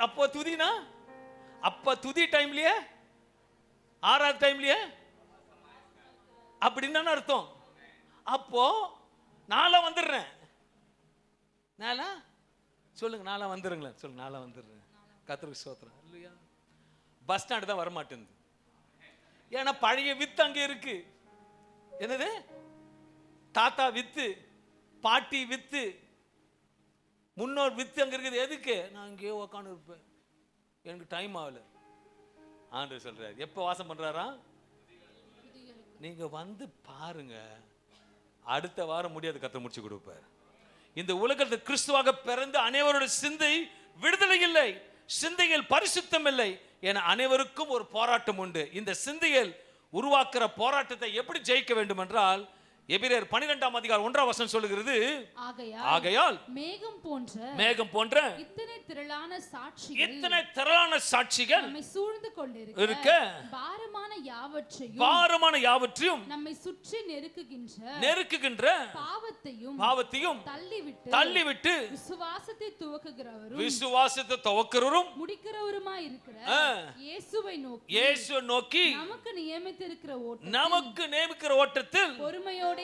அப்போ துதினா, அப்ப துதி டைம்லயே, ஆறாவது டைம்லயே அப்படின்னு அர்த்தம். அப்போ நாளா வந்துடுறேன். நாளா சொல்லுங்க, நாளா வந்துருங்களேன் சொல்லுங்க. நாளா வந்துடுறேன். கர்த்தருக்கு ஸ்தோத்திரம். இல்லையா? பஸ் ஸ்டாண்டு தான் வரமாட்டேங்குது. ஏன்னா பழைய வித்து அங்கே இருக்கு. என்னது? தாத்தா வித்து, பாட்டி வித்து, முன்னோர் வித்து அங்க இருக்குது. எதுக்கு? நான் இங்கே உக்காந்து இருப்பேன், எனக்கு டைம் ஆகல. ஆண்டவர் சொல்றாரு, எப்ப வாசம் பண்றாரா? நீங்க வந்து பாருங்க, அடுத்த வாரம் முடியாது, கர்த்தர் முடிச்சு கொடுப்பார். இந்த உலகத்தில் கிறிஸ்துவாக பிறந்த அனைவரோட சிந்தை விடுதலை இல்லை, சிந்தையில் பரிசுத்தம் இல்லை என அனைவருக்கும் ஒரு போராட்டம் உண்டு. இந்த சிந்தையில் உருவாக்குற போராட்டத்தை எப்படி ஜெயிக்க வேண்டும் என்றால், எபிரேயர் 12ஆம் அதிகாரம் 1ஆம் வசனம் சொல்லுகிறது, ஆகையால் மேகம் போன்ற இத்தனை திரளான சாட்சிகள் நம்மை சூழ்ந்து கொண்டிருக்க, பாரமான யாவற்றையும் நம்மை சுற்றி நெருக்குகின்ற பாவத்தையும் தள்ளிவிட்டு விசுவாசத்தை துவக்குகிறவரும் முடிக்கிறவருமாய் இருக்கிற இயேசுவை நோக்கி நமக்கு நியமித்திருக்கிற ஓட்டத்தில் பொறுமையோடு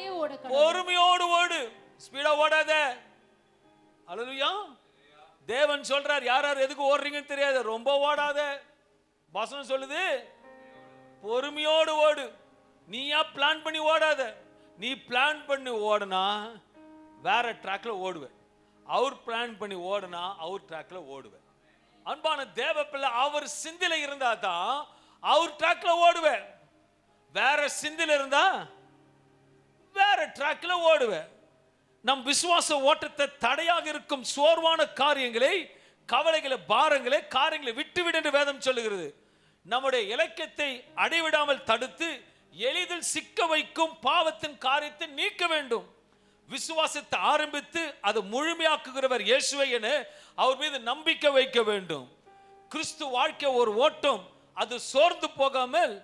ஓடு. ஸ்பீடா ஓடாத. அல்லேலூயா. தேவன் சொல்றார், யார் எதுக்கு ஓடுறீங்கன்னு தெரியாது, ரொம்ப ஓடாத. வசனம் சொல்லுது, பொறுமையோடு ஓடு. நீயா பிளான் பண்ணி ஓடாத. நீ பிளான் பண்ணி ஓடுனா வேற ட்ராக்ல ஓடுவேன், அவர் பிளான் பண்ணி ஓடுனா அவர் ட்ராக்ல ஓடுவேன். அன்பான தேவ பிள்ளை, அவர் சிந்தில இருந்தா தான் அவர் ட்ராக்ல ஓடுவேன். வேற சிந்தில இருந்தா வேற ட்ராக்ல ஓடுவேன். நம் விசுவாச ஓட்டத்தை தடையாக இருக்கும் சோர்வான காரியங்களை, கவலைகளை, பாரங்களை, காரியங்களை விட்டுவிடு என்று வேதம் சொல்லுகிறது. நம்முடைய இலக்கியத்தை அடைவிடாமல் தடுத்து எளிதில் சிக்க வைக்கும் பாவத்தின் காரியத்தை நீக்க வேண்டும். விசுவாசத்தை ஆரம்பித்து அதை முழுமையாக்குகிறவர் இயேசுவை என அவர் மீது நம்பிக்கை வைக்க வேண்டும். கிறிஸ்து வாழ்க்கை ஒரு ஓட்டம், அது சோர்ந்து போகாமல்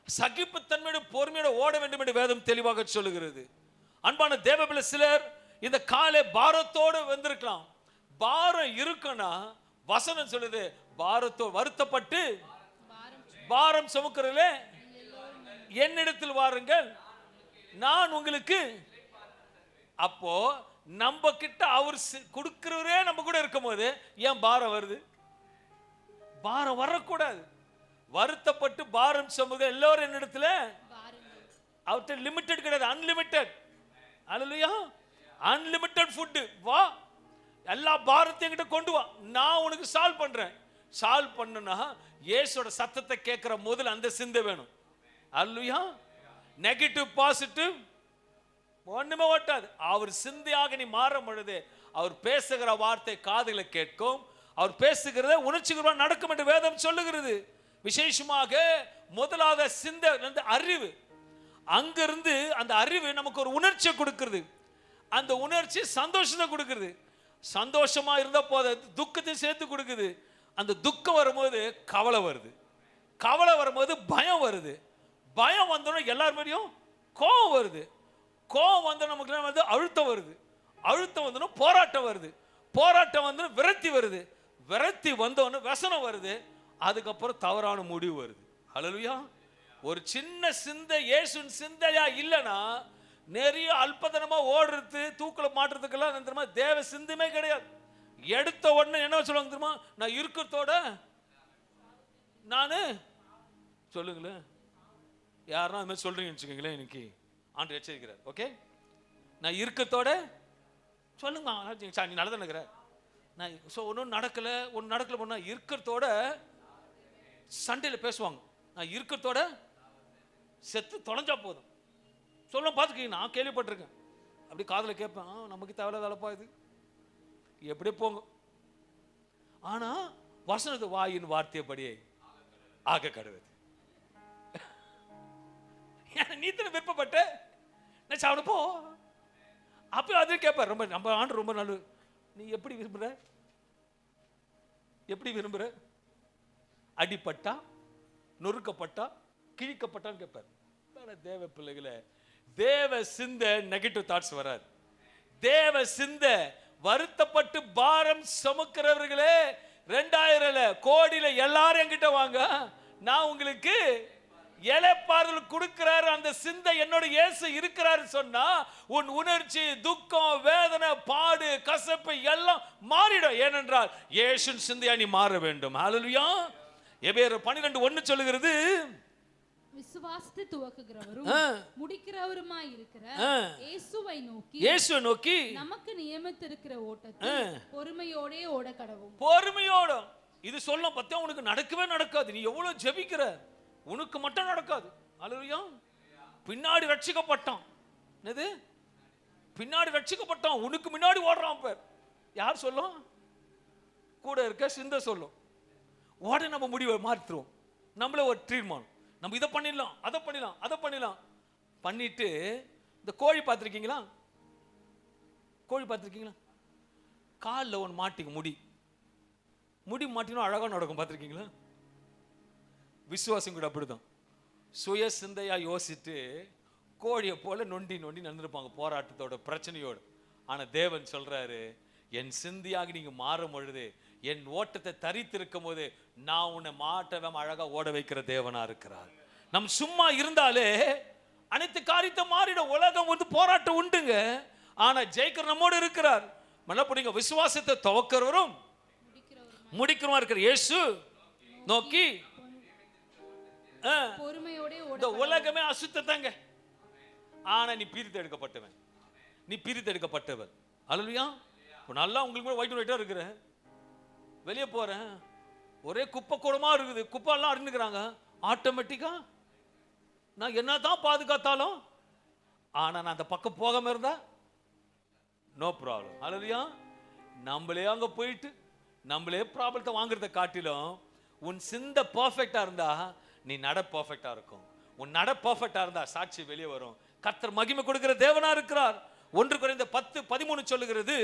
சகிப்புத்தன்மையோட பொறுமையோட ஓட வேண்டும் என்று வேதம் தெளிவாக சொல்லுகிறது. அன்பான தேவபிள்ளை, சிலர் இந்த காலை பாரத்தோடு வந்திருக்கலாம். பாரம் இருக்குன்னா வசனம் சொல்லுது, பாரத்தோடு வருத்தப்பட்டு பாரம் சுமக்கிறீர்களே என்னிடத்தில் வாருங்கள், நான் உங்களுக்கு. அப்போ நம்ம கிட்ட அவர் கொடுக்கிறவரே நம்ம கூட இருக்கும் போது ஏன் பாரம் வருது? பாரம் வரக்கூடாது. வருத்தப்பட்டு பாரம் சுமக்க எல்லாரும் என்னிடத்துல, அவர்கிட்ட லிமிட்டட் கிடையாது, அன்லிமிட்டட். அல்லேலூயா. Unlimited food. வா, எல்லா பாரத்தையும் கிட்ட கொண்டு வா, நான் உனக்கு சால்வ் பண்றேன். சால்வ் பண்ணுனா இயேசுவோட சத்தத்தை கேட்கிற முதல்ல அந்த சிந்தை வேணும். அல்லேலூயா. நெகட்டிவ் பாசிட்டிவ் ஒண்ணுமே ஓட்டாது. அவர் சிந்தையாக நீ மாறும் பொழுது அவர் பேசுகிற வார்த்தை காதுல கேட்கும், அவர் பேசுகிறத உணர்ச்சிகரமா நடக்கும் என்று வேதம் சொல்லுகிறது. விசேஷமாக முதலாவது சிந்தை அறிவு. அங்கிருந்து அந்த அறிவு நமக்கு ஒரு உணர்ச்சியை கொடுக்கிறது. அந்த உணர்ச்சி சந்தோஷத்தை கொடுக்கிறது. சந்தோஷமா இருந்த போது துக்கத்தை சேர்த்து கொடுக்குது. அந்த துக்கம் வரும்போது கவலை வருது, கவலை வரும்போது பயம் வருது, பயம் வந்தோன்னா எல்லார் மாதிரியும் கோபம் வருது, கோபம் வந்தோம் நமக்கு வந்து அழுத்தம் வருது, அழுத்தம் வந்தோன்னா போராட்டம் வருது, போராட்டம் வந்து விரக்தி வருது, விரக்தி வந்தோன்னு வசனம் வருது, அதுக்கப்புறம் தவறான முடிவு வருது. ஹல்லேலூயா. ஒரு சின்ன சிந்தை இயேசுவின் சிந்தையா இல்லைன்னா நிறைய அல்பதனமா ஓடுறது, தூக்கல மாட்டுறதுக்கெல்லாம் தெரியுமா தேவ சிந்தமே கிடையாது. எடுத்த உடனே என்ன சொல்லுவாங்க தெரியுமா? நான் இருக்கிறதோட நானு சொல்லுங்களேன், யாருன்னா அது மாதிரி சொல்றீங்கன்னு வச்சுக்கோங்களேன், இன்னைக்கு ஆண்டு எச்சரிக்கிறார். ஓகே, நான் இருக்கிறதோட சொல்லுங்க, நீ நல்லதான் நினைக்கிற, நான் ஒன்றும் நடக்கல, ஒன்று நடக்கல போனா இருக்கிறதோட சண்டையில் பேசுவாங்க. நான் இருக்கிறதோட செத்து தொலைஞ்சா போதும் சொல்ல பார்த்துக்கீங்க. நான் கேள்விப்பட்டிருக்கேன். அப்படி காதில் கேட்பேன், நமக்கு தேவையில்லாத அளப்பா இது, எப்படி போங்க. ஆனா வசனத்து வாயின் வார்த்தையபடியே ஆக கடவுது. நீ தானே விருப்பப்பட்ட, நான் சாப்பிட போ. அப்ப அது கேட்பார், ரொம்ப நம்ம ஆண்டு ரொம்ப நல்ல, நீ எப்படி விரும்புற, எப்படி விரும்புற, அடிப்பட்டா நொறுக்கப்பட்டா கிழிக்கப்பட்டான்னு கேட்பார். தேவ பிள்ளைகளை, தேவ சிந்தை நெகட்டிவ் தாட்ஸ் வராது. தேவ சிந்தை வருத்தப்பட்டு பாரம் சுமக்கிறவர்களே, 2000 கோடியில எல்லாரும் என்கிட்ட வாங்க, நான் உங்களுக்கு இளைப்பாறுதல் கொடுக்கிறாரு. அந்த சிந்தை என்னோட இயேசு இருக்கிறாரு சொன்னா உன் உணர்ச்சி, துக்கம், வேதனை, பாடு, கசப்பு எல்லாம் மாறிடும். ஏனென்றால் இயேசுவின் சிந்தையா நீ மாற வேண்டும். ஹல்லேலூயா. எபிரேயர் 12:1 சொல்லுகிறது, விசுவாசத்தை துவக்குகிறவரும் முடிக்கிறவருமாய் இருக்கிற இயேசுவை நோக்கி நமக்கு நியமித்திருக்கிற ஓட்டத்தை பொறுமையோடே ஓட கடவும். பொறுமையோட இது சொல்ல பார்த்தா உனக்கு நடக்கவே நடக்காது. நீ எவ்வளவு ஜெபிக்கிற, உனக்கு மட்டும் நடக்காது. அல்லேலூயா. பின்னாடி ரட்சிக்கப்பட்டான், என்னது பின்னாடி ரட்சிக்கப்பட்டான், உனக்கு முன்னாடி ஓடுறான். பேர் யார் சொல்லும்? கூட இருக்க சிந்தை சொல்லும். உடனே நம்ம முடிவை மாற்றுவோம். நம்மளே ஒரு ட்ரீட்மெண்ட், நம்ம இதை பண்ணிடலாம், அதை பண்ணிடலாம், அதை பண்ணிடலாம் பண்ணிட்டு, இந்த கோழி பார்த்துருக்கீங்களா? கோழி பார்த்துருக்கீங்களா? காலில் ஒன்று மாட்டிங்க, முடி மாட்டினா அழகாக நடக்கும். பார்த்துருக்கீங்களா? விசுவாசம் கூட அப்படிதான். சுய சிந்தையா யோசித்து கோழியை போல நொண்டி நடந்திருப்பாங்க போராட்டத்தோட, பிரச்சனையோடு. ஆனா தேவன் சொல்றாரு, என் சிந்தையாக நீங்க மாறும் பொழுது, என் ஓட்டத்தை தரித்திருக்கும் போது நான் உன்னை மாட்டவே அழகா ஓட வைக்கிற தேவனா இருக்கிறார். நம் சும்மா இருந்தாலே அனைத்து காரியத்தை மாறிட. உலகம் வந்து போராட்டம் உண்டுங்க, ஆனா ஜெயிக்கிற நம்மோடு இருக்கிறார். மனப்படிங்க, விசுவாசத்தை துவக்கிறவரும் முடிக்கிறவரும் இருக்கிற இயேசு நோக்கி பொறுமையோடே ஓட. இந்த உலகமே அசுத்தத்தாங்க, ஆனா நீ பிரித்து எடுக்கப்பட்டவன், நீ பிரித்து எடுக்கப்பட்டவன். அல்லேலூயா. நல்லா உங்களுக்கு கூட ஒயிட்டா இருக்கிற, வெளியே போறேன் ஒரே குப்பை கூடமா இருக்குது, குப்பை எல்லாம் அறிந்துக்கிறாங்க. ஆட்டோமேட்டிக்கா நான் என்னதான் பாதுகாத்தாலும், ஆனா நான் அந்த பக்கம் போகாம இருந்தா நோ ப்ராப்ளம். அல்லேலூயா. நம்மளே அங்க போயிட்டு நம்மளே ப்ராப்ளத்தை வாங்குறத காட்டிலும் உன் சிந்தை பர்ஃபெக்டா இருந்தா நீ நட பர்ஃபெக்டா இருக்கும், உன் நட பர்ஃபெக்டா இருந்தா சாட்சி வெளியே வரும். கர்த்தர் மகிமை கொடுக்கிற தேவனா இருக்கிறார். 1 கொரிந்தியர் 10:13 சொல்லுகிறது,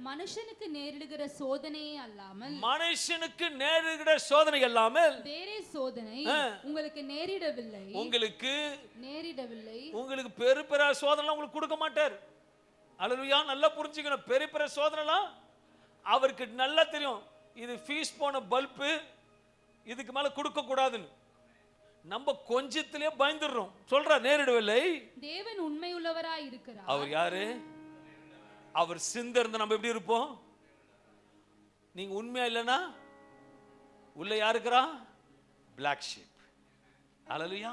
மனுஷனுக்கு நேரிடுகிற சோதனையே அல்லாமல், மனுஷனுக்கு நேரிடுகிற சோதனை அல்லாமல் வேறே சோதனை உங்களுக்கு நேரிடவில்லை. உங்களுக்கு பெரிய சோதனை உங்களுக்கு கொடுக்க மாட்டார். அல்லேலூயா. நல்லா புரிஞ்சுக்கணும். பெரிய சோதனைலாம் அவருக்கு நல்லா தெரியும். இது ஃபீஸ் போன பல்பு, இதுக்கு மேல கொடுக்க கூடாதுன்னு. நம்ம கொஞ்சத்திலே பயந்துடுறோம். சொல்ற நேரிடவில்லை. தேவன் உண்மை உள்ளவராய் இருக்கிறார். அவர் யாரு? அவர் சிந்தை இருந்தா நம்ம எப்படி இருப்போம்? நீங்க உண்மையா இல்லைன்னா உள்ள யாரு இருக்கிறா? Black sheep. அல்லேலூயா.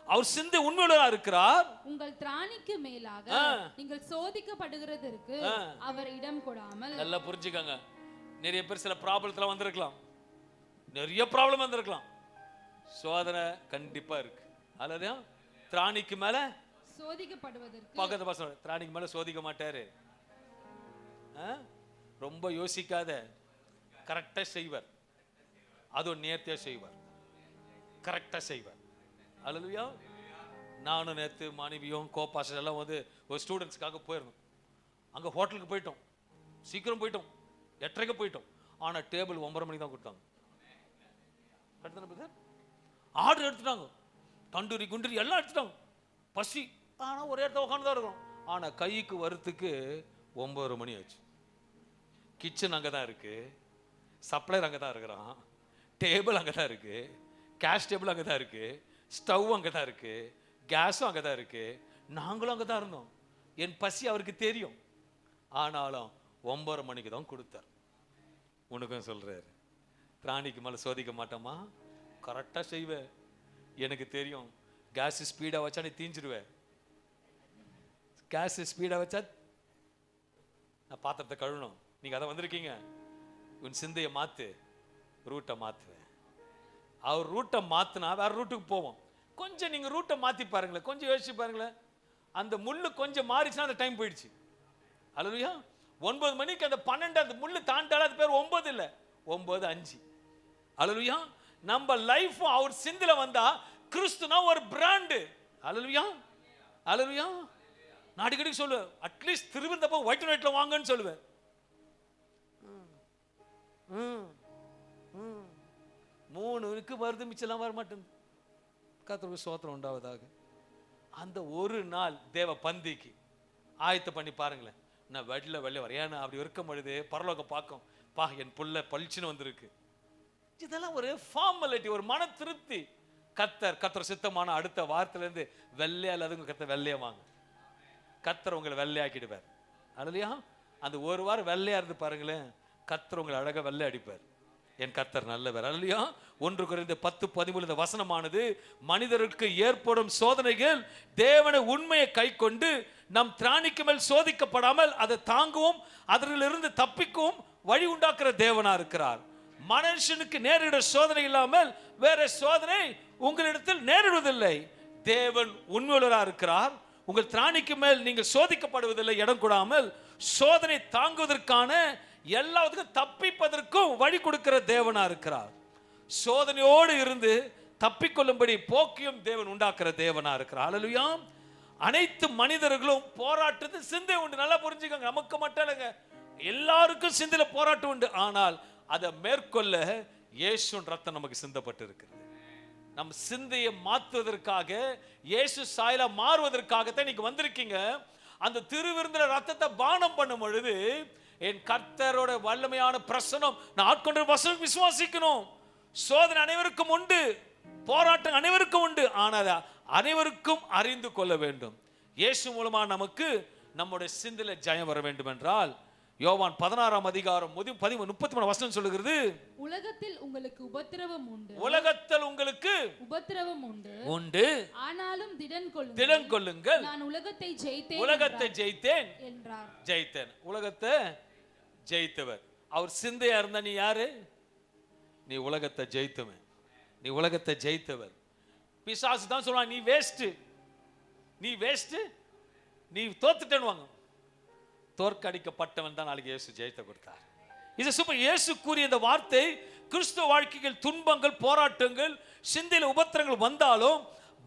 அவர் சிந்தை உண்மையுள்ளவராய் இருக்கிறார். உங்கள் திராணிக்கு மேலாக நீங்கள் சோதிக்கப்படுகிறதற்கு அவர் இடம் கொடாமல். நல்லா புரிஞ்சுக்கங்க. நிறைய பேர் சில ப்ராப்ளத்துல வந்திருக்கலாம், நிறைய ப்ராப்ளம் வந்திருக்கலாம். சோதனை கண்டிப்பா இருக்கு. அல்லது திராணிக்கு மேல சோதிக்கப்படுவதற்கு பக்கத்து பசங்க திராணிக்கு மேல சோதிக்க மாட்டாரு. ரொம்ப யோசிக்காத, கரெக்டா செய்வார். அதுவும் நேர்த்தியா செய்வார், கரெக்டா செய்வார். அல்லேலூயா. நானும் நேற்று மனைவியும் கோபாசம் எல்லாம் வந்து ஒரு ஸ்டூடெண்ட்ஸ்க்காக போயிருந்தோம். அங்கே ஹோட்டலுக்கு போயிட்டோம், சீக்கிரம் போயிட்டோம், 8:30 போயிட்டோம். ஆனால் டேபிள் 9:30 மணிக்கு தான் கொடுத்தாங்க. ஆர்டர் எடுத்துட்டாங்க, தண்டூரி குண்டூரி எல்லாம் எடுத்துட்டாங்க. பசி, ஆனால் ஒரே இடத்துல உட்காந்து தான் இருக்கிறோம். ஆனால் கைக்கு வரத்துக்கு 9:30 மணி ஆச்சு. கிச்சன் அங்கே தான் இருக்கு, சப்ளையர் அங்கே தான் இருக்கிறான், டேபிள் அங்கே தான் இருக்கு, கேஷ் டேபிள் அங்கே தான் இருக்கு, ஸ்டவ் அங்கே தான் இருக்கு, கேஸும் அங்கே தான் இருக்கு, நாங்களும் அங்கே தான் இருந்தோம். என் பசி அவருக்கு தெரியும். ஆனாலும் 9:30 மணிக்கு தான் கொடுத்தார். உனக்கும் சொல்றாரு, திராணிக்கு மேலே சோதிக்க மாட்டோமா, கரெக்டாக செய்வேன். எனக்கு தெரியும், கேஸ் ஸ்பீடாக வச்சா நீ தீஞ்சிடுவேன். கேஸ் ஸ்பீடாக வச்சா நான் பாத்திரத்தை கழுவணும். நீங்கள் அதை வந்திருக்கீங்க. உன் சிந்தையை மாற்று, ரூட்டை மாற்றுவேன். அவர் ரூட்டை மாற்றினா வேற ரூட்டுக்கு போவோம். கொஞ்சம் நீங்கள் ரூட்டை மாற்றி பாருங்களேன், கொஞ்சம் யோசிச்சு பாருங்களேன். அந்த முள்ளு கொஞ்சம் மாறிச்சுன்னா அந்த டைம் போயிடுச்சு. அல்லேலூயா. 9 மணிக்கு அந்த 12 அந்த முள்ளு தாண்டாலும் அது பேர் 9 இல்லை, 9:05. அல்லேலூயா. நம்ம லைஃப் அவர் சிந்தில வந்தா கிறிஸ்துனா ஒரு பிராண்டு. அல்லேலூயா. அல்லேலூயா. நான் அடிக்கடி சொல்லுவேன், அட்லீஸ்ட் திருவந்தப்போ ஒயிட் அண்ட் ஒயிட்ல வாங்கன்னு சொல்லுவேன். 3 வருது, மிச்சம்லாம் வர மாட்டேங்குது. கர்த்தருக்கு ஸ்தோத்திரம் உண்டாவதாக. அந்த ஒரு நாள் தேவ பந்திக்கு ஆயத்த பண்ணி பாருங்களேன். நான் வெள்ள வரேன். ஏன்னா அப்படி இருக்கும் பொழுது பரலோகம் பார்க்கும், பா என் புள்ள பளிச்சுன்னு வந்திருக்கு. இதெல்லாம் ஒரு ஃபார்மாலிட்டி, ஒரு மன திருப்தி. கர்த்தர் சித்தமான அடுத்த வாரத்திலேருந்து வெள்ளையா இல்லாதவங்க கர்த்தர் வெள்ளையா வாங்க. கர்த்தர் உங்களை வெள்ளையாக்கிடுவார். அல்லேலூயா. அந்த ஒரு வாரம் வெள்ளையா இருந்து பாருங்களேன், கர்த்தர் உங்களை அழகா வெள்ளை அடிப்பார். என் கர்த்தர் நல்லவர். அல்லேலூயா. 1 கொரிந்தியர் 10:13 இந்த வசனமானது, மனிதருக்கு ஏற்படும் சோதனைகள் தேவனை உண்மையை கை கொண்டு நம் திராணிக்கு மேல் சோதிக்கப்படாமல் அதை தாங்கவும் அதிலிருந்து தப்பிக்கவும் வழி உண்டாக்குற தேவனா இருக்கிறார். மனுஷனுக்கு நேரிட சோதனை இல்லாமல் வேற சோதனை உங்களிடத்தில் நேரிடுவதில்லை. தேவன் உண்மையுள்ளவராக இருக்கிறார். உங்கள் திராணிக்கு மேல் நீங்கள் சோதிக்கப்படுவதில்லை, இடம் கூடாமல் சோதனை தாங்குவதற்கான எல்லாத்துக்கும் தப்பிப்பதற்கும் வழி கொடுக்கிற தேவனா இருக்கிறார். சோதனையோடு இருந்து தப்பிக்கொள்ளும்படி போக்கியும் தேவன் உண்டாக்குற தேவனா இருக்கிறார். அல்லேலூயா. அனைத்து மனிதர்களும் போராட்டத்தில் சிந்தை உண்டு. நல்லா புரிஞ்சுக்கோங்க. நமக்கு மட்டும் இல்லைங்க, எல்லாருக்கும் சிந்தையில போராட்டம் உண்டு. ஆனால் அதை மேற்கொள்ள இயேசுவின் ரத்தம் நமக்கு சிந்தப்பட்டு இருக்கிறது. நம் சிந்தையை மாற்றுவதற்காக, இயேசு சாயலா மாறுவதற்காகத்தான் இன்னைக்கு வந்திருக்கீங்க. அந்த திருவிருந்தில ரத்தத்தை பானம் பண்ணும் பொழுது என் கர்த்தரோட வல்லமையான பிரசனம் நான் ஆட்கொண்ட வசனம் விசுவாசிக்கணும். சோதனை அனைவருக்கும் உண்டு, போராட்டம் அனைவருக்கும் உண்டு. ஆனால் அனைவருக்கும் அறிந்து கொள்ள வேண்டும். இயேசு மூலமா நமக்கு நம்முடைய சிந்தையில ஜெயம் வர வேண்டும் என்றால் யோவான் 16 அதிகாரம் 33 வசனம் சொல்லுகிறது, உலகத்தில் உங்களுக்கு உபத்திரவம் உண்டு, உலகத்தில் உங்களுக்கு உபத்திரவம் உண்டு உண்டு, ஆனாலும் திடன் கொள்ளுங்கள், நான் உலகத்தை ஜெயித்தேன், உலகத்தை ஜெயித்தேன் என்றார். ஜெயித்தேன். உலகத்தை ஜெயித்தவர். அவர் சிந்தையா இருந்தா நீ யாரு? நீ உலகத்தை ஜெயித்தவன், நீ உலகத்தை ஜெயித்தவர். பிசாசு தான் சொல்லுவான், நீ வேஸ்ட், நீ வேஸ்ட், நீ தோத்துட்டேன்னு வாங்க. தோற்கடிக்கப்பட்டவன் தான் நாளைக்கு இயேசு ஜெயத்தை கொடுத்தார். இது சூப்பர். இயேசு கூறிய இந்த வார்த்தை கிறிஸ்துவ வாழ்க்கையில் துன்பங்கள், போராட்டங்கள், சிந்தையில உபத்திரங்கள் வந்தாலும்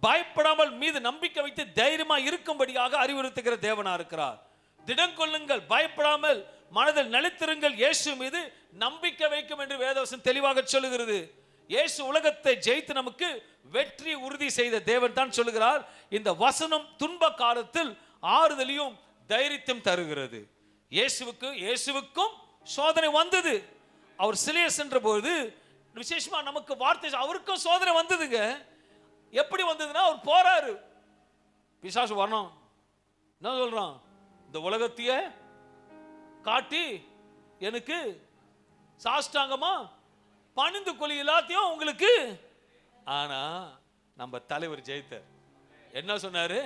பயப்படாமல் மீது நம்பிக்கை வைத்து தைரியமா இருக்கும்படியாக அறிவுறுத்துகிற தேவனா இருக்கிறார். திடம் கொள்ளுங்கள், பயப்படாமல் மனதில் நிலைத்திருங்கள், இயேசு மீது நம்பிக்கை வைக்கும் என்று வேதவசனம் தெளிவாக சொல்லுகிறது. இயேசு உலகத்தை ஜெயித்து நமக்கு வெற்றி உறுதி செய்த தேவன் தான் சொல்லுகிறார். இந்த வசனம் துன்ப காலத்தில் ஆறுதலையும் தைரியத்தையும் தருகிறது. இயேசுவுக்கும் சோதனை வந்தது. அவர் சிலையை சென்ற போது விசேஷமா நமக்கு வார்த்தை, அவருக்கும் சோதனை வந்ததுங்க. எப்படி வந்ததுன்னா, அவர் போறாரு, பிசாசு வரணும், என்ன சொல்றான், இந்த உலகத்தையே காட்டி எனக்கு சாஷ்டாங்கமா பணிந்து கொள்ளி எல்லாத்தையும் உங்களுக்கு. ஆனா நம்ம தலைவர் ஜெயித்தார். என்ன சொன்னாரு,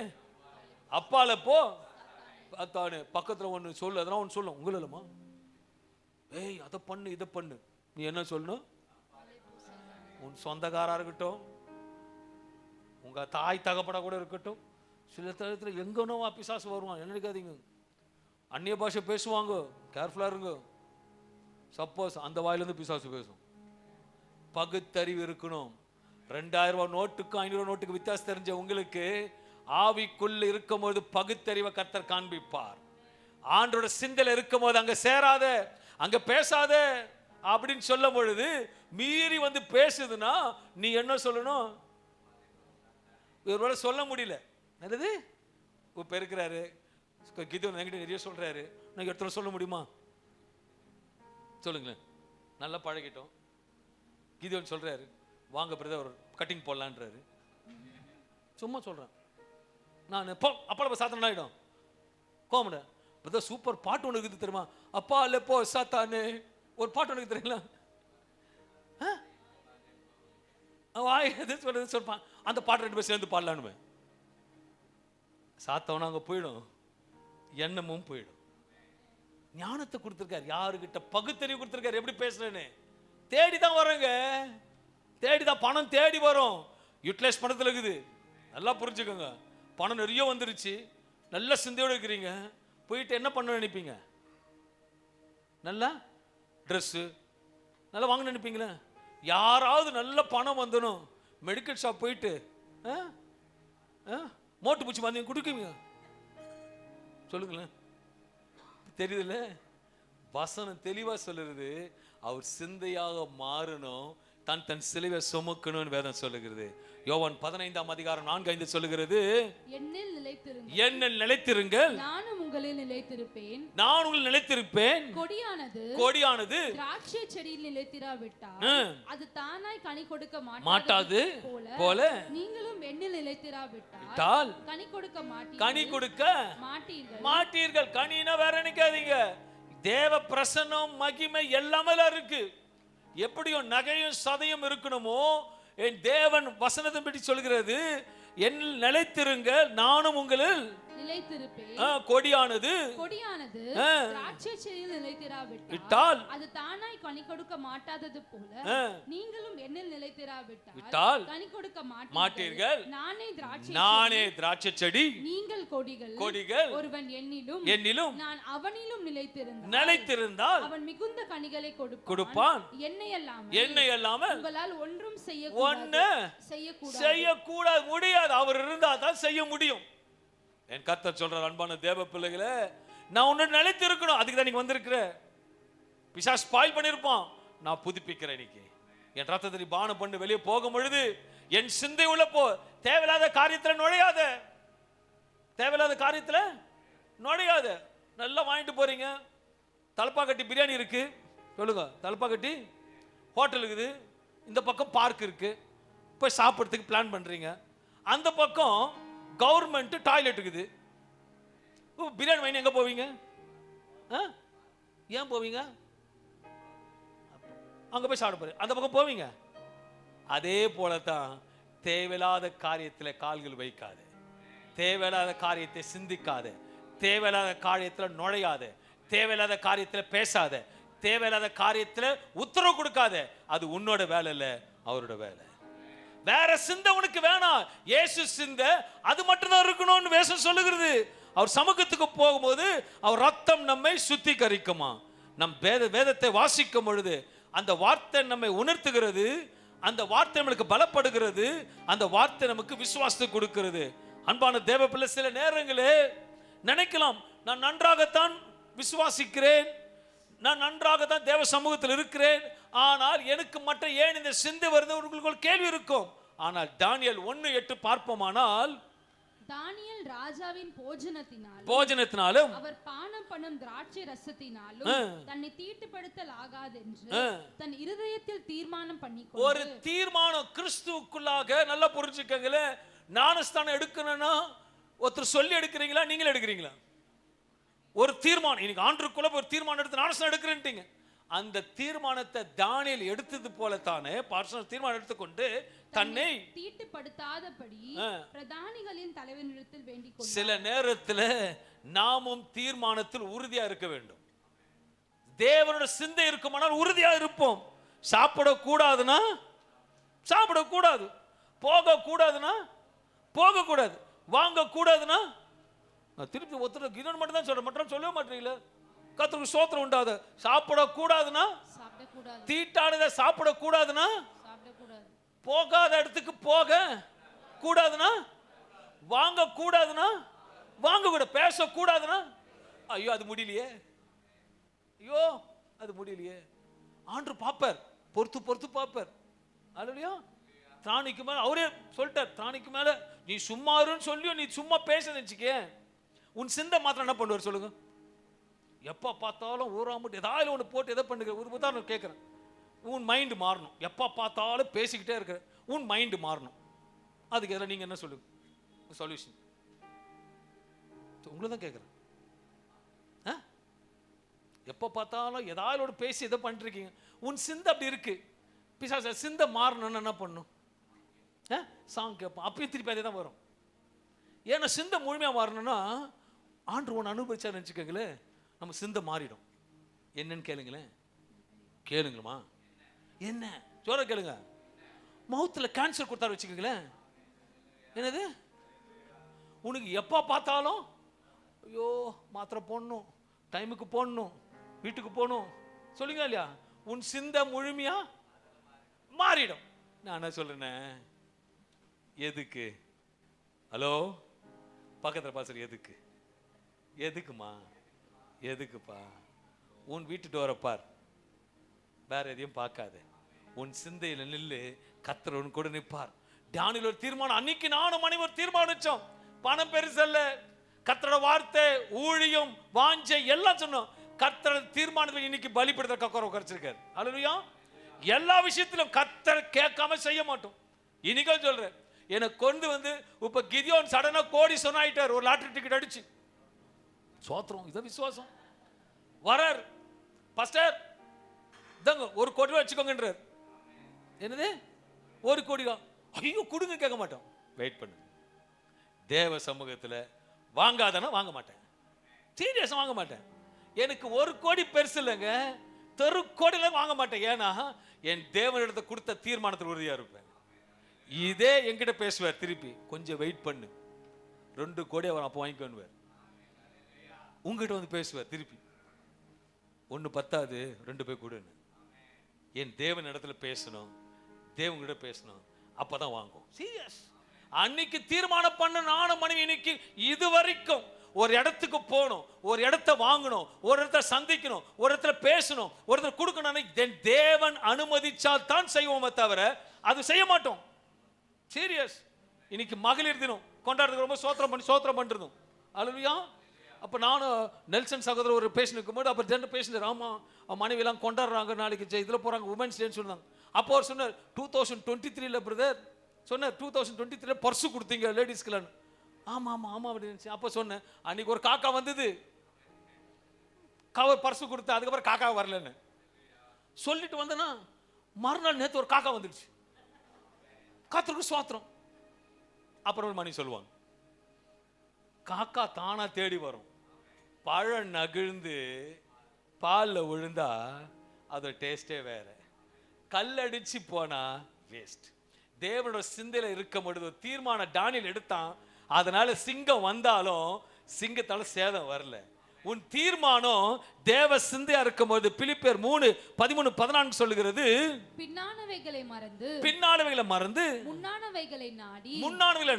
அப்பால போ பார்த்தானு, பக்கத்துல ஒண்ணு சொல்லு, அதெல்லாம் ஒன்று சொல்லும் உங்கள இல்லமா, ஏய் அதை பண்ணு இதை பண்ணு, நீ என்ன சொல்லணும், உன் சொந்தக்காரா இருக்கட்டும், உங்க தாய் தகப்படா கூட இருக்கட்டும், சில தரத்தில் எங்கனோ பிசாசு வருவான், என்ன நினைக்காதீங்க. அந்நிய பாஷை பேசுவாங்க, கேர்ஃபுல்லா இருங்க. சப்போஸ் அந்த வாயிலிருந்து பிசாசு பேசும். பகுத்தறிவு இருக்கணும். 2000 ரூபாய் நோட்டுக்கும் 500 ரூபாய் நோட்டுக்கு வித்தியாசம் தெரிஞ்ச உங்களுக்கு ஆவிக்குள்ள இருக்கும்போது பகுத்தறிவை கர்த்தர் காண்பிப்பார். ஆண்டோட சிந்தையில இருக்கும்போது அங்க சேராத, அங்க பேசாத அப்படின்னு சொல்லும் பொழுது மீறி வந்து பேசுதுன்னா நீ என்ன சொல்லணும், இவரோட சொல்ல முடியல. நல்லது இப்ப இருக்கிறாரு கிதியோன் என்கிட்ட நிறைய சொல்றாரு, நான் இடத்துல சொல்ல முடியுமா சொல்லுங்களேன். நல்லா பழகிட்டோம். கிதியோன் சொல்றாரு, வாங்க பிரதர் ஒரு கட்டிங் போடலான்றாரு. சும்மா சொல்றேன் நான், அப்பா சாத்தன ஆயிடும் கோமட பிரதர், சூப்பர் பாட்டு ஒன்று இருக்குது தெரியுமா, அப்பா இல்ல போ சாத்தானே, ஒரு பாட்டு ஒன்று தெரியுங்களா, சொல்லுப்பான். அந்த பாட்டு 2 பேர் சேர்ந்து பாடலான்னு சாத்தவனா அங்க போயிடும், எண்ணமும் போயிடும். ஞானத்தை கொடுத்திருக்காரு, யாருக்கிட்ட பகுத்தறிவு கொடுத்திருக்காரு, எப்படி பேசுறேன்னு தேடிதான் வரங்க, தேடிதான் பணம் தேடி வரும். யூட்டிலைஸ் பணத்துல இருக்குது, நல்லா புரிஞ்சுக்கோங்க. பணம் நிறைய வந்துருச்சு, நல்ல சிந்தையோடு இருக்கிறீங்க, போயிட்டு என்ன பண்ண நினைப்பீங்க, நல்லா ட்ரெஸ்ஸு நல்லா வாங்க நினைப்பீங்களே. யாராவது நல்ல பணம் வந்துடும், மெடிக்கல் ஷாப் போயிட்டு மோட்டு பூச்சி வந்து கொடுக்குவீங்க, சொல்லுங்களேன். தெரியுதுல்ல, வசனம் தெளிவா சொல்லுறது, அவர் சிந்தையாக மாறணும், தன் சிலுவை சுமக்கணும்னு வேதம் சொல்லுகிறது. யோவான் 15ஆம் அதிகாரம் 4:5 சொல்லுகிறது, என்னில் நிலைத்திருங்கள், நானும் உங்களில் நிலைத்திருப்பேன், நான் உங்களில் நிலைத்திருப்பேன். கொடியானது திராட்சை செடியில் நிலைத்திராவிட்டால் அது தானாய் கனி கொடுக்க மாட்டாது போல நீங்களும் என்னில் நிலைத்திராவிட்டால் கனி கொடுக்க மாட்டீர்கள். கனினா வேற நினைக்காதீங்க, தேவ பிரசன்னம் மகிமை எல்லாமே இருக்கு. எப்படியும் நகையும் சதையும் இருக்கணுமோ, என் தேவன் வசனத்தின் படி சொல்கிறது, என்னில் நிலைத்திருங்க, நானும் உங்களில் நிலைத்திருப்பேன். கொடியானது திராட்சை செடியில் நிலைத்திராவிட்டால் அது தானாய் கனி கொடுக்க மாட்டாதது போல நீங்களும் என்னில் நிலைத்திராவிட்டால் கனி கொடுக்க மாட்டீர்கள். நானே திராட்சை செடி, நீங்கள் கொடிகள். ஒருவன் என்னிலும் நான் அவனிலும் நிலைத்திருந்தால் அவன் மிகுந்த கனிகளை கொடுப்பான். என்னை அல்லாமல் உங்களால் ஒன்றும் செய்யக்கூடாது, முடியாது. அவர் இருந்தால் தான் செய்ய முடியும். என் கர்த்தர் சொல்றார், அன்பான தேவ பிள்ளைகளே, நான் உன்னை நிலைத்து இருக்கணும், அதுக்கு தான் நீங்க வந்திருக்கிற. பிசாசு ஸ்பாயில் பண்ணிருப்பான், நான் புதுப்பிக்கிறேன். இன்னைக்கு என் ரத்தத்தை பானம் பண்ணி வெளியே போகும் பொழுது என் சிந்தை உள்ள போ, தேவையில்லாத காரியத்துல நுழையாத. நல்லா வாங்கிட்டு போறீங்க, தலப்பாக்கட்டி பிரியாணி இருக்கு, சொல்லுங்க, தலப்பாக்கட்டி ஹோட்டல் இருக்குது, இந்த பக்கம் பார்க் இருக்கு, போய் சாப்பிட்றதுக்கு பிளான் பண்றீங்க, அந்த பக்கம் கவர்மெண்ட் டாய்லெட் இருக்குது, பிரியாணி வாங்கி எங்க போவீங்க, ஏன் போவீங்க, அங்க போய் சாப்பிட போறீங்க, அந்த பக்கம் போவீங்க. அதே போலதான் தேவையில்லாத காரியத்தில் கால்கள் வைக்காது, தேவையில்லாத காரியத்தை சிந்திக்காத, தேவையில்லாத காரியத்தில் நுழையாத, தேவையில்லாத காரியத்தில் பேசாத, தேவையில்லாத காரியத்தில் உத்தரவு கொடுக்காத. அது உன்னோட வேலை இல்லை, அவரோட வேலை. வேற சிந்தை உனக்கு வேணாம், இயேசு சிந்தை அது மட்டும்தான் இருக்கணும்னு வேதம் சொல்லுகிறது. அவர் சமூகத்துக்கு போகும்போது அவர் ரத்தம் நம்மை சுத்திகரிக்குமா. நம் வேதத்தை வாசிக்கும் பொழுது அந்த வார்த்தை நம்மை உணர்த்துகிறது, அந்த வார்த்தை நம்மளுக்கு பலப்படுகிறது, அந்த வார்த்தை நமக்கு விசுவாசத்தை கொடுக்கிறது. அன்பான தேவ பிள்ளை, சில நேரங்களே நினைக்கலாம், நான் நன்றாகத்தான் விசுவாசிக்கிறேன், நான் நன்றாகத்தான் தேவ சமூகத்தில் இருக்கிறேன், ஆனால் எனக்கு மட்டும் ஏன் இந்த சிந்தை வருது உங்களுக்கு கேள்வி இருக்கும். ஆனால் தானியேல் 1:8 பார்ப்போமானால், தானியேல் ராஜாவின் போஜனத்தினாலும் அவர் பானம் பண்ணும் திராட்சை ரசத்தினாலும் தன்னை தீட்டுப்படுத்தல் ஆகாதென்று தன் இருதயத்தில் தீர்மானம் பண்ணிக்கொண்டு. ஒரு தீர்மானம் கிறிஸ்துவுக்குள்ளாக. நல்லா புரிஞ்சுக்கங்களே, ஞானஸ்தானம் எடுக்கணும்னா ஒருத்தர் சொல்லி எடுக்கிறீங்களா, நீங்களே எடுக்கிறீங்களா? ஒரு தீர்மானம், இன்னைக்கு ஆண்டுக்குள்ள ஒரு தீர்மானம் எடுத்து ஞானஸ்தானம் எடுக்கிறேன்ட்டீங்க. அந்த தீர்மானத்தை தானியேல் எடுத்தது போலத்தானே பார்சனல் தீர்மானம் எடுத்துக்கொண்டு தன்னை தீட்டுப்படுத்தாதபடி பிரதானிகளின் தலைவனிடத்தில் வேண்டிக் கொண்டார். சில நேரத்தில் நாமும் தீர்மானத்தில் உறுதியா இருக்க வேண்டும். தேவனோட சிந்தை இருக்குமானால் உறுதியா இருப்போம். சாப்பிடக்கூடாதுன்னா சாப்பிடக்கூடாது, போகக்கூடாதுன்னா போகக்கூடாது, வாங்கக்கூடாதுன்னா திருப்பி ஒருத்தர் கிரண் மட்டும் தான் சொல்றேன், மட்டும் சொல்லவே மாட்டீங்களா? கர்த்தருக்கு ஸ்தோத்திரம் உண்டாத. சாப்பிடக்கூடாதுன்னா சாப்பிடக்கூடாது, தீட்டானதை சாப்பிடக்கூடாதுன்னா சாப்பிடக்கூடாது, போகாத இடத்துக்கு போக கூடாதுன்னா வாங்க கூடாதுன்னா வாங்க கூட, பேசக்கூடாதுன்னா ஐயோ அது முடியலையே, ஐயோ அது முடியலையே. ஆண்டு பாப்பார், பொறுத்து பொறுத்து பாப்பார். அல்லையா? திராணிக்கு மேல அவரே சொல்லிட்டார், திராணிக்கு மேல நீ சும்மா இருன்னு சொல்லியோ நீ சும்மா பேச நினைச்சுக்க, உன் சிந்தை மாத்திரம் என்ன பண்ணுவார் சொல்லுங்க? எப்போ பார்த்தாலும் ஊராமட்டு ஏதாவது ஒன்று போட்டு எதை பண்ணுங்க. ஒரு உதாரணம் கேட்குறேன், உன் மைண்டு மாறணும். எப்போ பார்த்தாலும் பேசிக்கிட்டே இருக்கிற உன் மைண்டு மாறணும். அதுக்கு எதிராக நீங்கள் என்ன சொல்லுங்க சொல்யூஷன்? உங்களை தான் கேட்குறேன். எப்போ பார்த்தாலும் ஏதாவது ஒரு பேசி எதை பண்ணிருக்கீங்க, உன் சிந்தை அப்படி இருக்கு. பிசாசு சிந்தை மாறணும்னு என்ன பண்ணும்? சாங் கேட்போம், அப்பயும் திருப்பி அதே தான் வரும். ஏன்னா சிந்தை முழுமையாக மாறணும்னா ஆண்டு ஒன்று அனுபவிச்சான்னு நினச்சிக்கங்களேன், நம்ம சிந்தை மாறிடும். என்னன்னு கேளுங்களேன், கேளுங்களா? என்ன ஜோர கேளுங்க. மவுத்தில் கேன்சர் கொடுத்தாரு வச்சுக்கோங்களேன், என்னது உனக்கு எப்போ பார்த்தாலும் ஐயோ மாத்திரை போடணும், டைமுக்கு போடணும், வீட்டுக்கு போகணும் சொல்லுங்க இல்லையா? உன் சிந்தை முழுமையா மாறிடும். நான் என்ன சொல்றேன், எதுக்கு? ஹலோ பக்கத்தில் பாசர், எதுக்கு? எதுக்குமா? எதுக்குப்பா? உன் வீட்டு டோரை பார், வேற எதையும் பார்க்காத, உன் சிந்தையில் நில்லு, கர்த்தர் உன் கூட நிற்பார். தானியேல் ஒரு தீர்மானம், அன்னைக்கு நானும் மனைவி ஒரு தீர்மானிச்சோம். பணம் பெருசல்ல, கர்த்தரோட வார்த்தை, ஊழியம், வாஞ்சை எல்லாம் சொன்னோம். கர்த்தரோட தீர்மானத்தில் இன்னைக்கு பலிபடுத்த கக்கரை உட்கார்ச்சிருக்காரு. அல்லேலூயா. எல்லா விஷயத்திலும் கர்த்தர் கேட்காம செய்ய மாட்டோம். இன்னைக்கும் சொல்றேன், எனக்கு கொண்டு வந்து இப்ப கிதியோன் சடனா கோடி சொன்னாயிட்டார், ஒரு லாட்டரி டிக்கெட் அடிச்சு. சோத்திரம், இதான் விசுவாசம். வரார் பாஸ்டர், இதாங்க 1 கோடி ரூபாய் வச்சுக்கோங்கன்றார். என்னது 1 கோடி ரூபா? ஐயோ கொடுங்க கேட்க மாட்டோம். வெயிட் பண்ணு, தேவ சமூகத்தில் வாங்காதானா வாங்க மாட்டேன், சீரியஸா வாங்க மாட்டேன். எனக்கு 1 கோடி பெருசு இல்லைங்க, தெரு கோடியில வாங்க மாட்டேன். ஏன்னா என் தேவனிடத்தை கொடுத்த தீர்மானத்தில் உறுதியா இருப்பேன். இதே என்கிட்ட பேசுவார், திருப்பி கொஞ்சம் வெயிட் பண்ணு 2 கோடி அவர் அப்போ வாங்கிக்கொண்டுவார். உங்ககிட்ட வந்து பேசுவார் திருப்பி, 1 பத்தாது 2 போய் கொடுன்னு. என் தேவன் இடத்துல பேசணும், தேவங்கிட்ட பேசணும், அப்பதான் வாங்கும். சீரியஸ். அன்னைக்கு தீர்மானம் பண்ண நானும் மனைவி இன்னைக்கு இது வரைக்கும் ஒரு இடத்துக்கு போகணும், ஒரு இடத்த வாங்கணும், ஒரு இடத்த சந்திக்கணும், ஒரு இடத்துல பேசணும், ஒரு இடத்துல கொடுக்கணும், தேவன் அனுமதிச்சால் தான் செய்வோமே தவிர அது செய்ய மாட்டோம். சீரியஸ். இன்னைக்கு மகளிர் தினம் கொண்டாடுறதுக்கு ரொம்ப சோத்திரம் பண்ணிருந்தோம். அல்லேலூயா. அப்போ நானும் நெல்சன் சகோதரர் ஒரு பேசினுக்கும் போது அப்போ ரெண்டு பேசினார், ஆமாம் மனைவிலாம் கொண்டாடுறாங்க, நாளைக்கு இதில் போகிறாங்க உமன்ஸ் டேன்னு சொன்னாங்க. அப்போ அவர் சொன்னார் 2023 பிரதர் சொன்னார், 2023 பர்ஸு கொடுத்தீங்க லேடிஸ்க்குலான்னு. ஆமாம் ஆமாம் ஆமாம் அப்படின்னு. அப்போ சொன்னேன், அன்னைக்கு ஒரு காக்கா வந்தது, கவர் பர்ஸு கொடுத்தேன், அதுக்கப்புறம் காக்கா வரலன்னு சொல்லிட்டு வந்தேன்னா மறுநாள் நேற்று ஒரு காக்கா வந்துடுச்சு. கர்த்தருக்கு ஸ்தோத்திரம். அப்புறம் ஒரு மணி சொல்லுவாங்க, காக்கா தானா தேடி வரும், பழம் நகிழ்ந்து பாலில் விழுந்தா அதோட டேஸ்டே வேற, கல்லடிச்சு போனா வேஸ்ட். தேவனோட சிந்தையில இருக்க முடியுது. தீர்மான தானியேல் எடுத்தான், அதனால சிங்கம் வந்தாலும் சிங்கத்தால சேதம் வரல. உன் தீர்மானம் தேவ சிந்தையா இருக்கும்போது பிலிப்பியர் 3:13-14 சொல்லுகிறது, பின்னானவைகளை மறந்து முன்னானவைகளை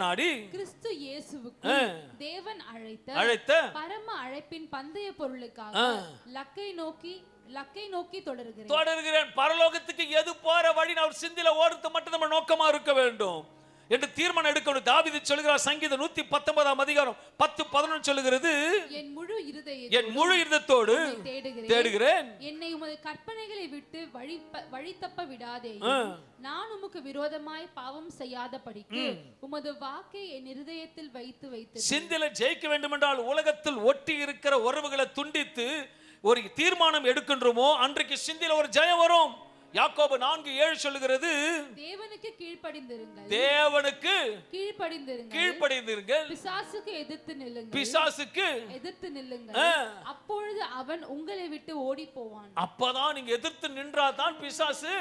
நாடி கிறிஸ்து இயேசுவுக்கு தேவன் அழைத்த பரம அழைப்பின் பந்தய பொருளுக்காக லக்கை நோக்கி தொடர்கிறேன். பரலோகத்துக்கு எது போற வழி அவர் சிந்தையில ஓடுறது மட்டும் நம்ம நோக்கமா இருக்க வேண்டும் என்று தீர்மானம் எடுக்கணும். தாவீது சொல்கிறார், சங்கீதம் 119 அதிகாரம் 10-11 சொல்லுகிறது, என் முழு இதயத்தோடு தேடுகிறேன், என்னை உமது கற்பனைகளை விட்டு வழி தப்ப விடாதே, நான் உமக்கு விரோதமாய் பாவம் செய்யாதபடிக்கு உமது வாக்கை என் இருதயத்தில் வைத்து. சிந்தையில ஜெயிக்க வேண்டும் என்றால் உலகத்தில் ஒட்டி இருக்கிற உறவுகளை துண்டித்து ஒரு தீர்மானம் எடுக்கின்றோமோ அன்றைக்கு சிந்தையில ஒரு ஜெயம் வரும். யாக்கோபு 4:7 சொல்லுகிறது, தேவனுக்கு கீழ்ப்படிந்திருங்கள், பிசாசுக்கு எதிர்த்து நில்லுங்கள், அப்பொழுது அவன் உங்களை விட்டு ஓடி போவான். அப்பதான் நீங்க எதிர்த்து நின்றாதான் பிசாசு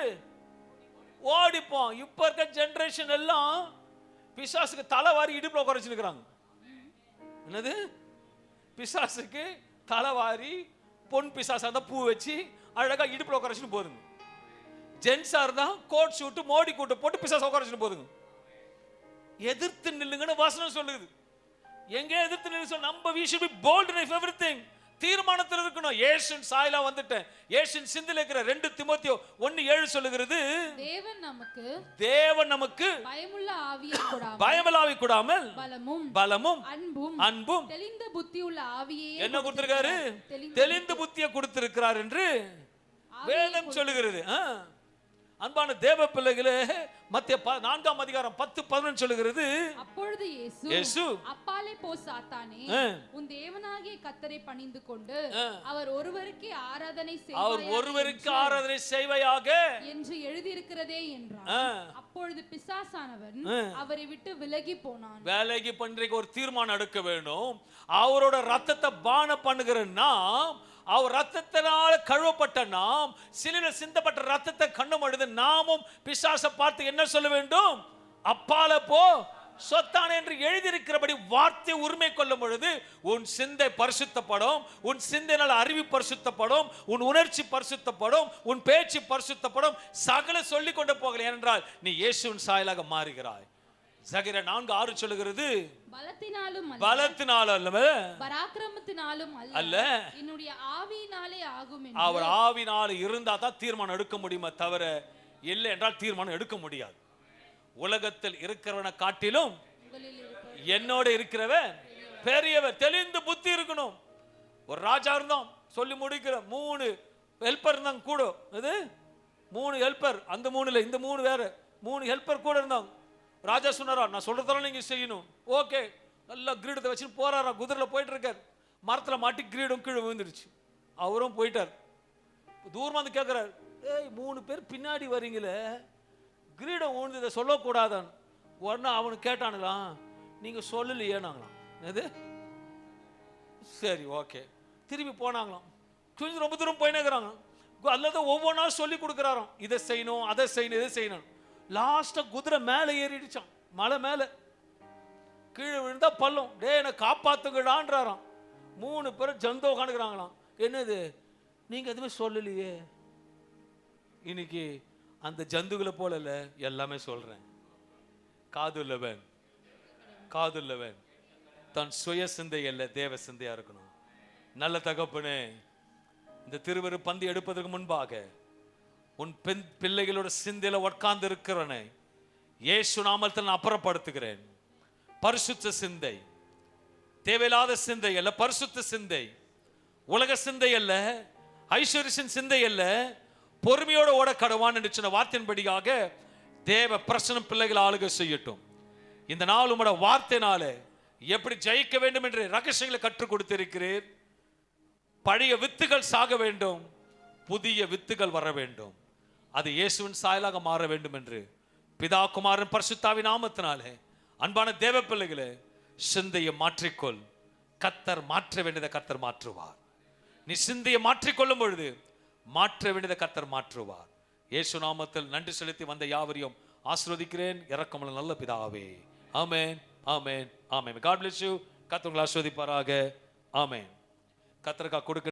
ஓடிப்போம். இப்ப இருக்க ஜெனரேஷன் எல்லாம் பிசாசுக்கு தலைவாரி இடுப்புல குறைச்சிருக்கிறாங்க. என்னது? பிசாசுக்கு தலைவாரி பொன் பிசாசா இருந்தா பூ வச்சு அழகா இடுப்புல குறைச்சிட்டு போதுங்க. ஜென்ஸா இருந்தா கோட் ஷூட் மோடி கூட்டு போட்டு பிசாசு உட்காரச்சுட்டு போதுங்க. எதிர்த்து நில்லுங்கன்னு வசனம் சொல்லுது. எங்க எதிர்த்து நில்லு சொல்ல நம்ம we should be bold in everything. தீர்மானத்தில் இருக்கணும். ஏசியன் சாயலா வந்துட்டேன். ஏசியன் சிந்தில இருக்கிற 2 தீமோத்தேயு 1:7 சொல்லுகிறது, தேவன் நமக்கு பயமுள்ள ஆவி கொடாமல் பலமும் அன்பும் தெளிந்த புத்தி உள்ள ஆவியை என்ன கொடுத்திருக்காரு? தெளிந்த புத்தியை கொடுத்திருக்கிறார் என்று வேதம் சொல்லுகிறது. அன்பான தேவ பிள்ளைகளே, மத்திய 4 அதிகாரம் 10-11 சொல்லுகிறது, அப்பொழுது இயேசு அப்பாலே போ சாத்தானே, உன் தேவனாகிய கர்த்தரை பணிந்து கொண்டு அவர் ஒருவருக்கே ஆராதனை செய்வாயாக என்று எழுதியிருக்கிறதே என்றார். அப்பொழுது பிசாசானவன் அவரை விட்டு விலகி போனான். விலகி பண்றதுக்கு ஒரு தீர்மானம் எடுக்க வேண்டும். அவரோட ரத்தத்தை பானம் பண்ணுகிற நாம், அவர் ரத்தத்தினால கழுவப்பட்ட நாம், சிலுவையில சிந்தப்பட்ட ரத்தத்தை கண்ணும் பொழுது நாமும் பிசாசை பார்த்து என்ன சொல்ல வேண்டும்? அப்பால போ சொத்தானே என்று எழுதியிருக்கிறபடி வார்த்தை உரிமை கொள்ளும் பொழுது உன் சிந்தை பரிசுத்தப்படும், உன் சிந்தையினால் அறிவு பரிசுத்தப்படும், உன் உணர்ச்சி பரிசுத்தப்படும், உன் பேச்சு பரிசுத்தப்படும். சகல சொல்லிக் கொண்டு போகல என்றால் நீ இயேசுவின் சாயலாக மாறுகிறாய். சகீரா 4:6 சொல்லுகிறது, பலத்தினாலும் அல்ல பராக்கிரமத்தினாலும் அல்ல என்னுடைய ஆவியினாலே ஆகும் என்று. அவர் ஆவியினால இருந்தா தான் தீர்மானம் எடுக்க முடியுமே தவிர இல்லை என்றால் தீர்மானம் எடுக்க முடியாது. உலகத்தில் இருக்கிறவனை காட்டிலும் என்னோட இருக்கிறவன் பெரியவர். தெளிந்த புத்தி இருக்கணும். ஒரு ராஜா இருந்தோம் சொல்லி முடிக்கிற 3 ஹெல்பர் இருந்தாங்க கூட. அது 3 ஹெல்பர், அந்த 3 இந்த 3 வேற 3 ஹெல்பர் கூட இருந்தாங்க. ராஜா சொன்னாரா, நான் சொல்றதெல்லாம் நீங்க செய்யணும். ஓகே, நல்லா கிரீடத்தை வச்சு போறாரா, குதிரையில போயிட்டு இருக்கார். மரத்துல மாட்டி கிரீடம் கீழே விழுந்துருச்சு. அவரும் போயிட்டார். தூரமா வந்து கேட்கிறார், ஏய் 3 பேர் பின்னாடி வரீங்களே, கிரீடம் விழுந்ததை சொல்லக்கூடாதான். உடனே அவனு கேட்டானுங்களாம், நீங்க சொல்லலையே நாங்களாம். எது? சரி ஓகே. திரும்பி போனாங்களாம். கொஞ்சம் ரொம்ப தூரம் போயினேங்கிறாங்க. அல்லது ஒவ்வொன்றா சொல்லி கொடுக்குறாராம், இதை செய்யணும் அதை செய்யணும் இதை செய்யணும். லாஸ்டா குதிரை மேலே ஏறிடுச்சான். மலை மேல கீழே விழுந்தா பள்ளம். டே என்ன காப்பாத்துங்கடான்றாராம். 3 பேர் ஜந்தோ காணுகிறாங்களாம். என்னது, நீங்க எதுவுமே சொல்லலையே. இன்னைக்கு அந்த ஜந்துகளை போல இல்ல, எல்லாமே சொல்றேன். காதுள்ளவன் தன் சுய சிந்தை அல்ல தேவ சிந்தையா இருக்கணும். நல்ல தகப்பனே, இந்த திருவரு பந்தி எடுப்பதற்கு முன்பாக உன் பிள்ளைகளோட சிந்தையில உட்கார்ந்து இருக்கிறவனை இயேசு நாமத்தில் நான் அப்புறப்படுத்துகிறேன். பரிசுத்த சிந்தை, தேவையில்லாத சிந்தை அல்ல, பரிசுத்த சிந்தை, உலக சிந்தை அல்ல, ஐஸ்வர்யத்தின் சிந்தை அல்ல, பொறுமையோட ஓட கடவான் என்று சொன்ன வார்த்தையின்படியாக தேவ பிரசன்னம் பிள்ளைகள் ஆளுகை செய்யட்டும். இந்த நாள் உங்களோட வார்த்தையினால எப்படி ஜெயிக்க வேண்டும் என்று ரகசியங்களை கற்றுக் கொடுத்திருக்கிறீர். பழைய வித்துகள் சாக வேண்டும், புதிய வித்துகள் வர வேண்டும். அது இயேசுவின் சாயலாக மாற வேண்டும் என்று பிதா குமாரன் பரிசுத்தாவின் நாமத்தினாலே அன்பான தேவ பிள்ளைகளே, சிந்தையை மாற்றிக்கொள். கர்த்தர் மாற்ற வேண்டியதை கர்த்தர் மாற்றுவார். நீ சிந்தையை மாற்றிக்கொள்ளும் பொழுது மாற்ற வேண்டியதை கர்த்தர் மாற்றுவார். இயேசு நாமத்தில் நன்றி செலுத்தி வந்த யாவரையும் ஆசீர்வதிக்கிறேன். இரக்கமுள்ள நல்ல பிதாவே. ஆமென், ஆமென், ஆமென். God bless you. கர்த்தர் உங்களை ஆசீர்வதிப்பாராக. ஆமென். கத்திரிக்காய் கொடுக்க